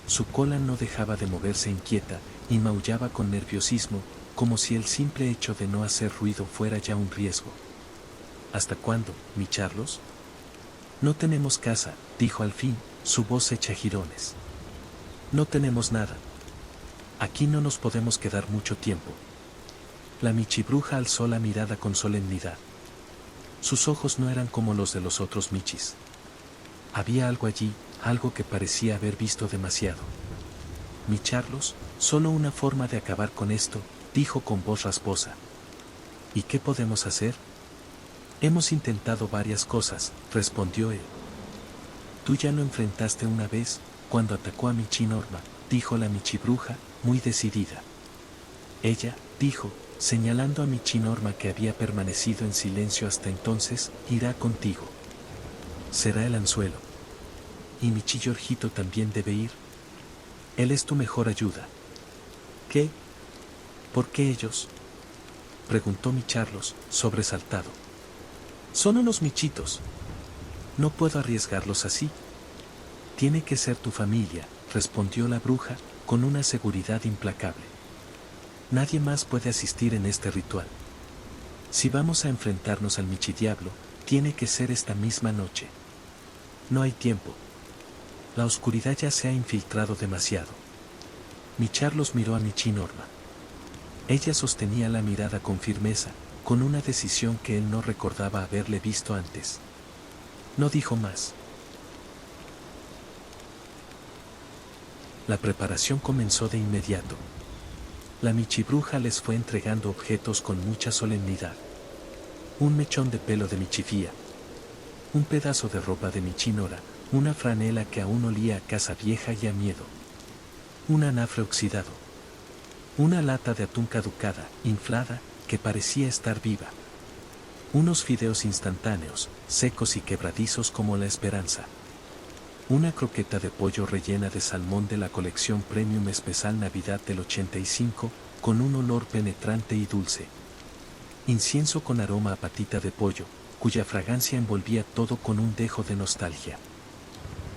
Su cola no dejaba de moverse inquieta, y maullaba con nerviosismo, como si el simple hecho de no hacer ruido fuera ya un riesgo. ¿Hasta cuándo, mi Charlos? No tenemos casa, dijo al fin, su voz hecha jirones. No tenemos nada. Aquí no nos podemos quedar mucho tiempo. La michibruja alzó la mirada con solemnidad. Sus ojos no eran como los de los otros michis. Había algo allí, algo que parecía haber visto demasiado. Mi Charlos, solo una forma de acabar con esto, dijo con voz rasposa. ¿Y qué podemos hacer? Hemos intentado varias cosas, respondió él. Tú ya lo enfrentaste una vez, cuando atacó a Michi Norma, dijo la michibruja, muy decidida. Ella, dijo, señalando a Michi Norma que había permanecido en silencio hasta entonces, irá contigo. Será el anzuelo. Y Michi Yorjito también debe ir. Él es tu mejor ayuda. ¿Qué? ¿Por qué ellos? Preguntó mi Charlos, sobresaltado. Son unos michitos. No puedo arriesgarlos así. Tiene que ser tu familia, respondió la bruja, con una seguridad implacable. Nadie más puede asistir en este ritual. Si vamos a enfrentarnos al michidiablo, tiene que ser esta misma noche. No hay tiempo. La oscuridad ya se ha infiltrado demasiado. Mi Charlos miró a Michi Norma. Ella sostenía la mirada con firmeza, con una decisión que él no recordaba haberle visto antes. No dijo más. La preparación comenzó de inmediato. La michibruja les fue entregando objetos con mucha solemnidad. Un mechón de pelo de Michifía. Un pedazo de ropa de Michinora, una franela que aún olía a casa vieja y a miedo. Un anafre oxidado. Una lata de atún caducada, inflada, que parecía estar viva. Unos fideos instantáneos, secos y quebradizos como la esperanza. Una croqueta de pollo rellena de salmón de la colección Premium Especial Navidad del 85, con un olor penetrante y dulce. Incienso con aroma a patita de pollo, cuya fragancia envolvía todo con un dejo de nostalgia.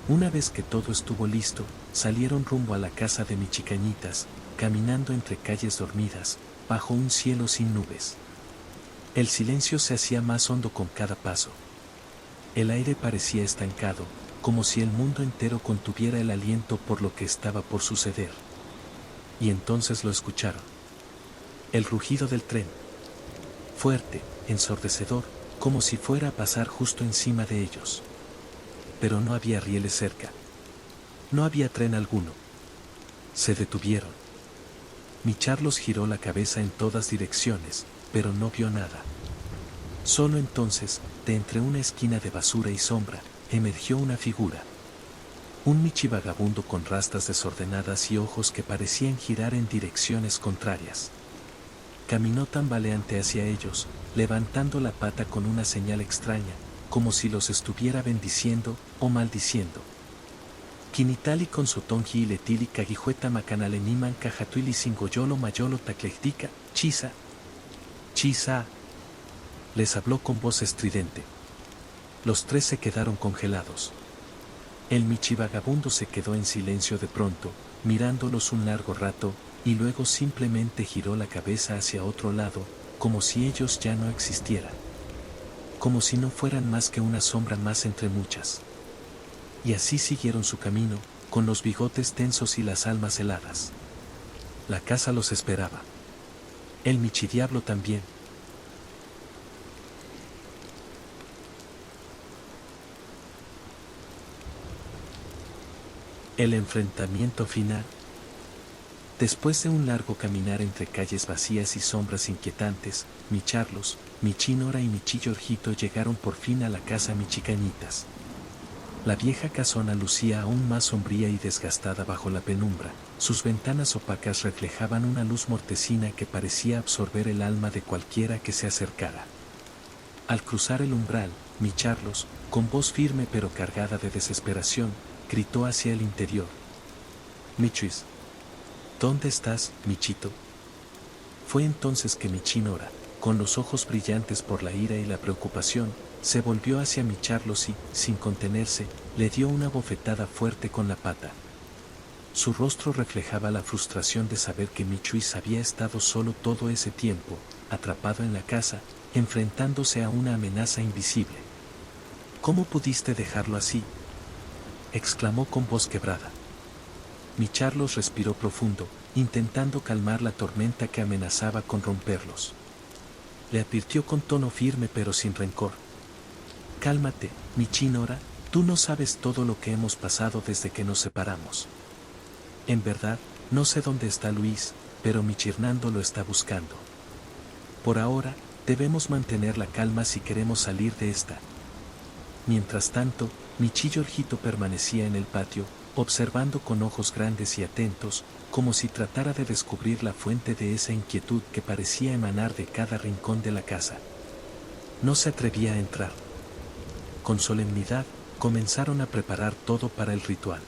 Una vez que todo estuvo listo, salieron rumbo a la casa de Michicañitas, caminando entre calles dormidas, bajo un cielo sin nubes. El silencio se hacía más hondo con cada paso. El aire parecía estancado, como si el mundo entero contuviera el aliento por lo que estaba por suceder. Y entonces lo escucharon. El rugido del tren. Fuerte, ensordecedor, como si fuera a pasar justo encima de ellos. Pero no había rieles cerca. No había tren alguno. Se detuvieron. Mi Charlos giró la cabeza en todas direcciones, pero no vio nada. Solo entonces, de entre una esquina de basura y sombra, emergió una figura. Un michi vagabundo con rastas desordenadas y ojos que parecían girar en direcciones contrarias. Caminó tambaleante hacia ellos, levantando la pata con una señal extraña, como si los estuviera bendiciendo o maldiciendo. Quinitali con sotonji y letili caguijueta macanaleniman cajatuili singoyolo mayolo taclectica, chisa. Chisa. Les habló con voz estridente. Los tres se quedaron congelados. El michivagabundo se quedó en silencio de pronto, mirándolos un largo rato, y luego simplemente giró la cabeza hacia otro lado, como si ellos ya no existieran. Como si no fueran más que una sombra más entre muchas. Y así siguieron su camino, con los bigotes tensos y las almas heladas. La casa los esperaba. El michidiablo también. El enfrentamiento final. Después de un largo caminar entre calles vacías y sombras inquietantes, mi Charlos, mi Chinora y mi Chillorjito llegaron por fin a la casa Michicañitas. La vieja casona lucía aún más sombría y desgastada bajo la penumbra, sus ventanas opacas reflejaban una luz mortecina que parecía absorber el alma de cualquiera que se acercara. Al cruzar el umbral, mi Charlos, con voz firme pero cargada de desesperación, gritó hacia el interior. Michuis. ¿Dónde estás, Michito? Fue entonces que mi Chinora, con los ojos brillantes por la ira y la preocupación, se volvió hacia mi Charlos y, sin contenerse, le dio una bofetada fuerte con la pata. Su rostro reflejaba la frustración de saber que Michuis había estado solo todo ese tiempo, atrapado en la casa, enfrentándose a una amenaza invisible. ¿Cómo pudiste dejarlo así?, exclamó con voz quebrada. Mi Carlos respiró profundo, intentando calmar la tormenta que amenazaba con romperlos. Le advirtió con tono firme pero sin rencor. Cálmate, Michinora, tú no sabes todo lo que hemos pasado desde que nos separamos. En verdad, no sé dónde está Luis, pero Michirnando lo está buscando. Por ahora, debemos mantener la calma si queremos salir de esta. Mientras tanto, Michi-Jorgito permanecía en el patio, observando con ojos grandes y atentos, como si tratara de descubrir la fuente de esa inquietud que parecía emanar de cada rincón de la casa. No se atrevía a entrar. Con solemnidad, comenzaron a preparar todo para el ritual.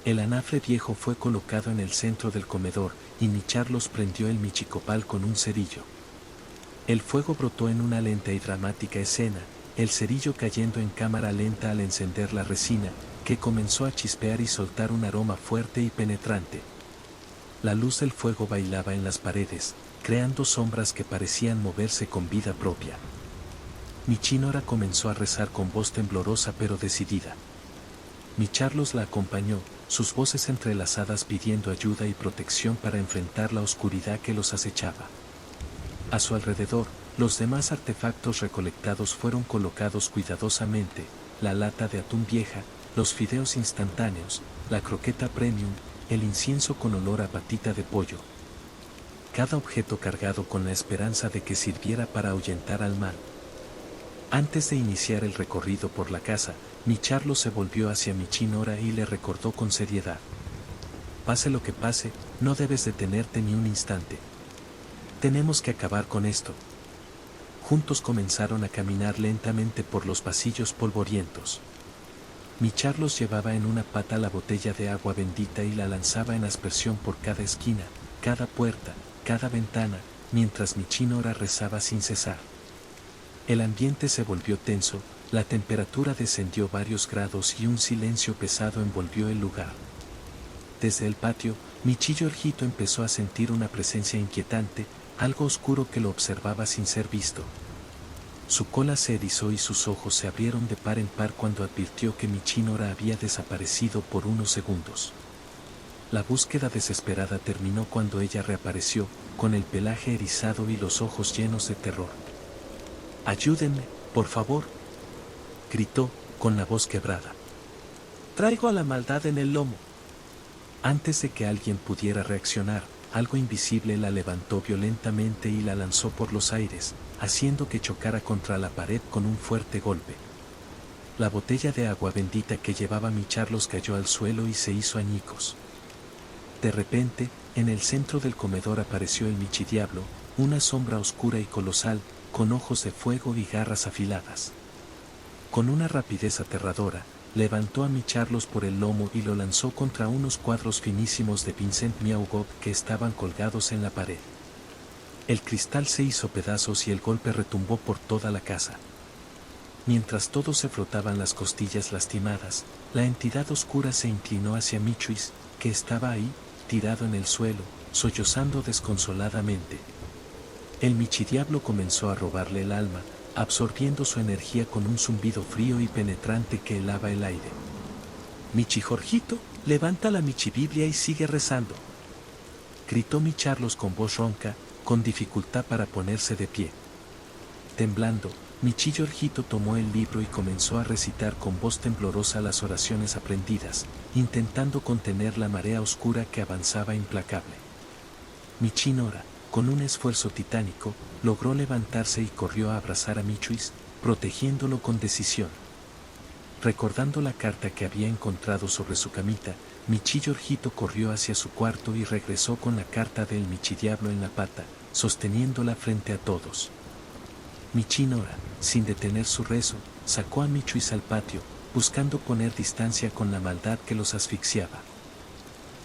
El anafre viejo fue colocado en el centro del comedor, y mi Carlos prendió el michicopal con un cerillo. El fuego brotó en una lenta y dramática escena, el cerillo cayendo en cámara lenta al encender la resina, que comenzó a chispear y soltar un aroma fuerte y penetrante. La luz del fuego bailaba en las paredes, creando sombras que parecían moverse con vida propia. Michinora comenzó a rezar con voz temblorosa pero decidida. Mi Carlos la acompañó, sus voces entrelazadas pidiendo ayuda y protección para enfrentar la oscuridad que los acechaba. A su alrededor, los demás artefactos recolectados fueron colocados cuidadosamente: la lata de atún vieja, los fideos instantáneos, la croqueta premium, el incienso con olor a patita de pollo. Cada objeto cargado con la esperanza de que sirviera para ahuyentar al mal. Antes de iniciar el recorrido por la casa, mi Carlos se volvió hacia Michinora y le recordó con seriedad: pase lo que pase, no debes detenerte ni un instante. Tenemos que acabar con esto. Juntos comenzaron a caminar lentamente por los pasillos polvorientos. Mi Carlos llevaba en una pata la botella de agua bendita y la lanzaba en aspersión por cada esquina, cada puerta, cada ventana, mientras Michinora rezaba sin cesar. El ambiente se volvió tenso, la temperatura descendió varios grados y un silencio pesado envolvió el lugar. Desde el patio, Michi-Jorgito empezó a sentir una presencia inquietante, algo oscuro que lo observaba sin ser visto. Su cola se erizó y sus ojos se abrieron de par en par cuando advirtió que Michinora había desaparecido por unos segundos. La búsqueda desesperada terminó cuando ella reapareció, con el pelaje erizado y los ojos llenos de terror. «Ayúdenme, por favor», gritó, con la voz quebrada. «Traigo a la maldad en el lomo». Antes de que alguien pudiera reaccionar, algo invisible la levantó violentamente y la lanzó por los aires, haciendo que chocara contra la pared con un fuerte golpe. La botella de agua bendita que llevaba mi Carlos cayó al suelo y se hizo añicos. De repente, en el centro del comedor apareció el Michidiablo, una sombra oscura y colosal, con ojos de fuego y garras afiladas. Con una rapidez aterradora, levantó a mi Carlos por el lomo y lo lanzó contra unos cuadros finísimos de Vincent Miaugot que estaban colgados en la pared. El cristal se hizo pedazos y el golpe retumbó por toda la casa. Mientras todos se frotaban las costillas lastimadas, la entidad oscura se inclinó hacia Michuis, que estaba ahí, tirado en el suelo, sollozando desconsoladamente. El Michidiablo comenzó a robarle el alma, absorbiendo su energía con un zumbido frío y penetrante que helaba el aire. «Michi-Jorgito, levanta la Michibiblia y sigue rezando», gritó mi Carlos con voz ronca, con dificultad para ponerse de pie. Temblando, Michi-Jorgito tomó el libro y comenzó a recitar con voz temblorosa las oraciones aprendidas, intentando contener la marea oscura que avanzaba implacable. Michinora, con un esfuerzo titánico, logró levantarse y corrió a abrazar a Michuis, protegiéndolo con decisión. Recordando la carta que había encontrado sobre su camita, Michi-Jorgito corrió hacia su cuarto y regresó con la carta del Michidiablo en la pata, sosteniéndola frente a todos. Michinora, sin detener su rezo, sacó a Michuis al patio, buscando poner distancia con la maldad que los asfixiaba.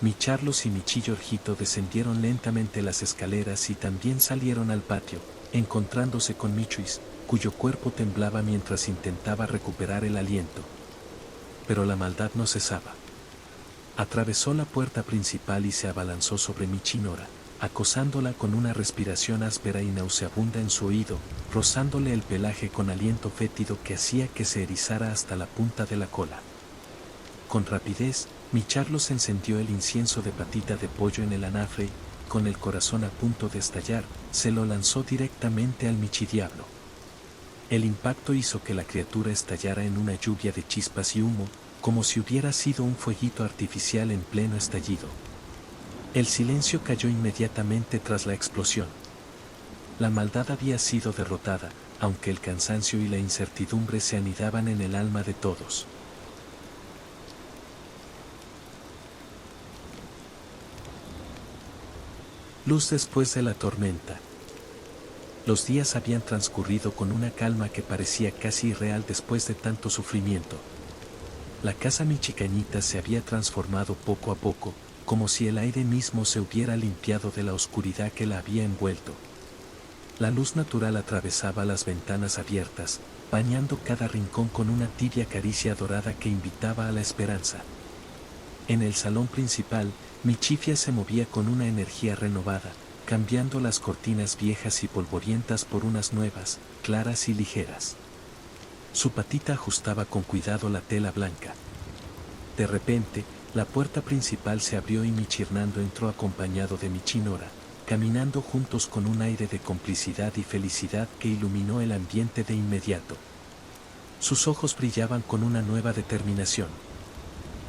Mi Carlos y Michi-Jorgito descendieron lentamente las escaleras y también salieron al patio, encontrándose con Michuis, cuyo cuerpo temblaba mientras intentaba recuperar el aliento. Pero la maldad no cesaba. Atravesó la puerta principal y se abalanzó sobre Michinora, acosándola con una respiración áspera y nauseabunda en su oído, rozándole el pelaje con aliento fétido que hacía que se erizara hasta la punta de la cola. Con rapidez, mi Charlos encendió el incienso de patita de pollo en el anafre y, con el corazón a punto de estallar, se lo lanzó directamente al michidiablo. El impacto hizo que la criatura estallara en una lluvia de chispas y humo, como si hubiera sido un fueguito artificial en pleno estallido. El silencio cayó inmediatamente tras la explosión. La maldad había sido derrotada, aunque el cansancio y la incertidumbre se anidaban en el alma de todos. Luz después de la tormenta. Los días habían transcurrido con una calma que parecía casi irreal después de tanto sufrimiento. La casa michicañita se había transformado poco a poco, como si el aire mismo se hubiera limpiado de la oscuridad que la había envuelto. La luz natural atravesaba las ventanas abiertas, bañando cada rincón con una tibia caricia dorada que invitaba a la esperanza. En el salón principal, mi chifia se movía con una energía renovada, cambiando las cortinas viejas y polvorientas por unas nuevas, claras y ligeras. Su patita ajustaba con cuidado la tela blanca. De repente, la puerta principal se abrió y Michirnando entró acompañado de Michinora, caminando juntos con un aire de complicidad y felicidad que iluminó el ambiente de inmediato. Sus ojos brillaban con una nueva determinación.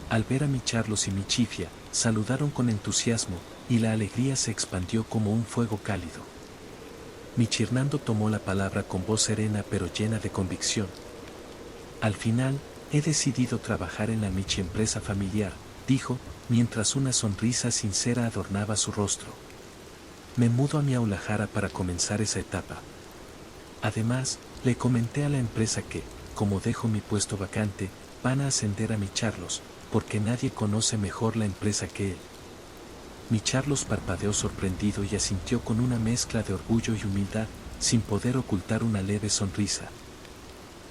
Al ver a mi Charlos y mi Chifia, saludaron con entusiasmo, y la alegría se expandió como un fuego cálido. Michirnando tomó la palabra con voz serena pero llena de convicción. Al final, he decidido trabajar en la Michi empresa familiar, dijo, mientras una sonrisa sincera adornaba su rostro. Me mudo a mi Aulajara para comenzar esa etapa. Además, le comenté a la empresa que, como dejo mi puesto vacante, van a ascender a mi Charlos, porque nadie conoce mejor la empresa que él. Mi Charlos parpadeó sorprendido y asintió con una mezcla de orgullo y humildad, sin poder ocultar una leve sonrisa.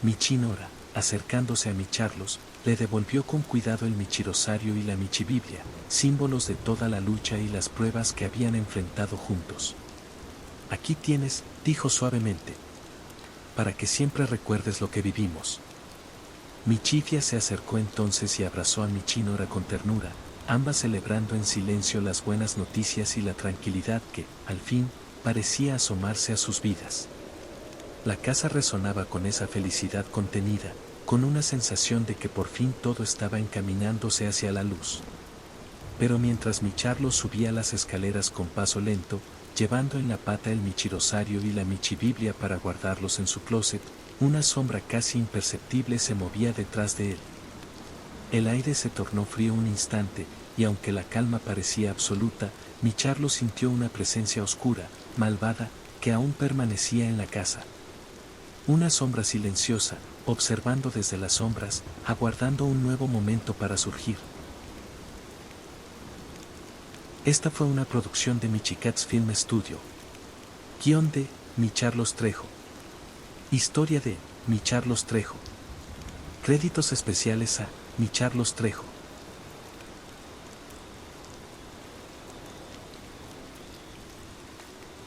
Michinora, acercándose a mi Charlos, le devolvió con cuidado el Michirosario y la Michibiblia, símbolos de toda la lucha y las pruebas que habían enfrentado juntos. Aquí tienes, dijo suavemente, para que siempre recuerdes lo que vivimos. Mi Chifia se acercó entonces y abrazó a Michinora con ternura, ambas celebrando en silencio las buenas noticias y la tranquilidad que, al fin, parecía asomarse a sus vidas. La casa resonaba con esa felicidad contenida, con una sensación de que por fin todo estaba encaminándose hacia la luz. Pero mientras mi Charlos subía las escaleras con paso lento, llevando en la pata el Michirosario y la Michibiblia para guardarlos en su closet, una sombra casi imperceptible se movía detrás de él. El aire se tornó frío un instante, y aunque la calma parecía absoluta, mi Charlos sintió una presencia oscura, malvada, que aún permanecía en la casa. Una sombra silenciosa, observando desde las sombras, aguardando un nuevo momento para surgir. Esta fue una producción de Michicats Film Studio. Guión de Mi Charlos Trejo. Historia de Mi Charlos Trejo. Créditos especiales a Mi Charlos Trejo.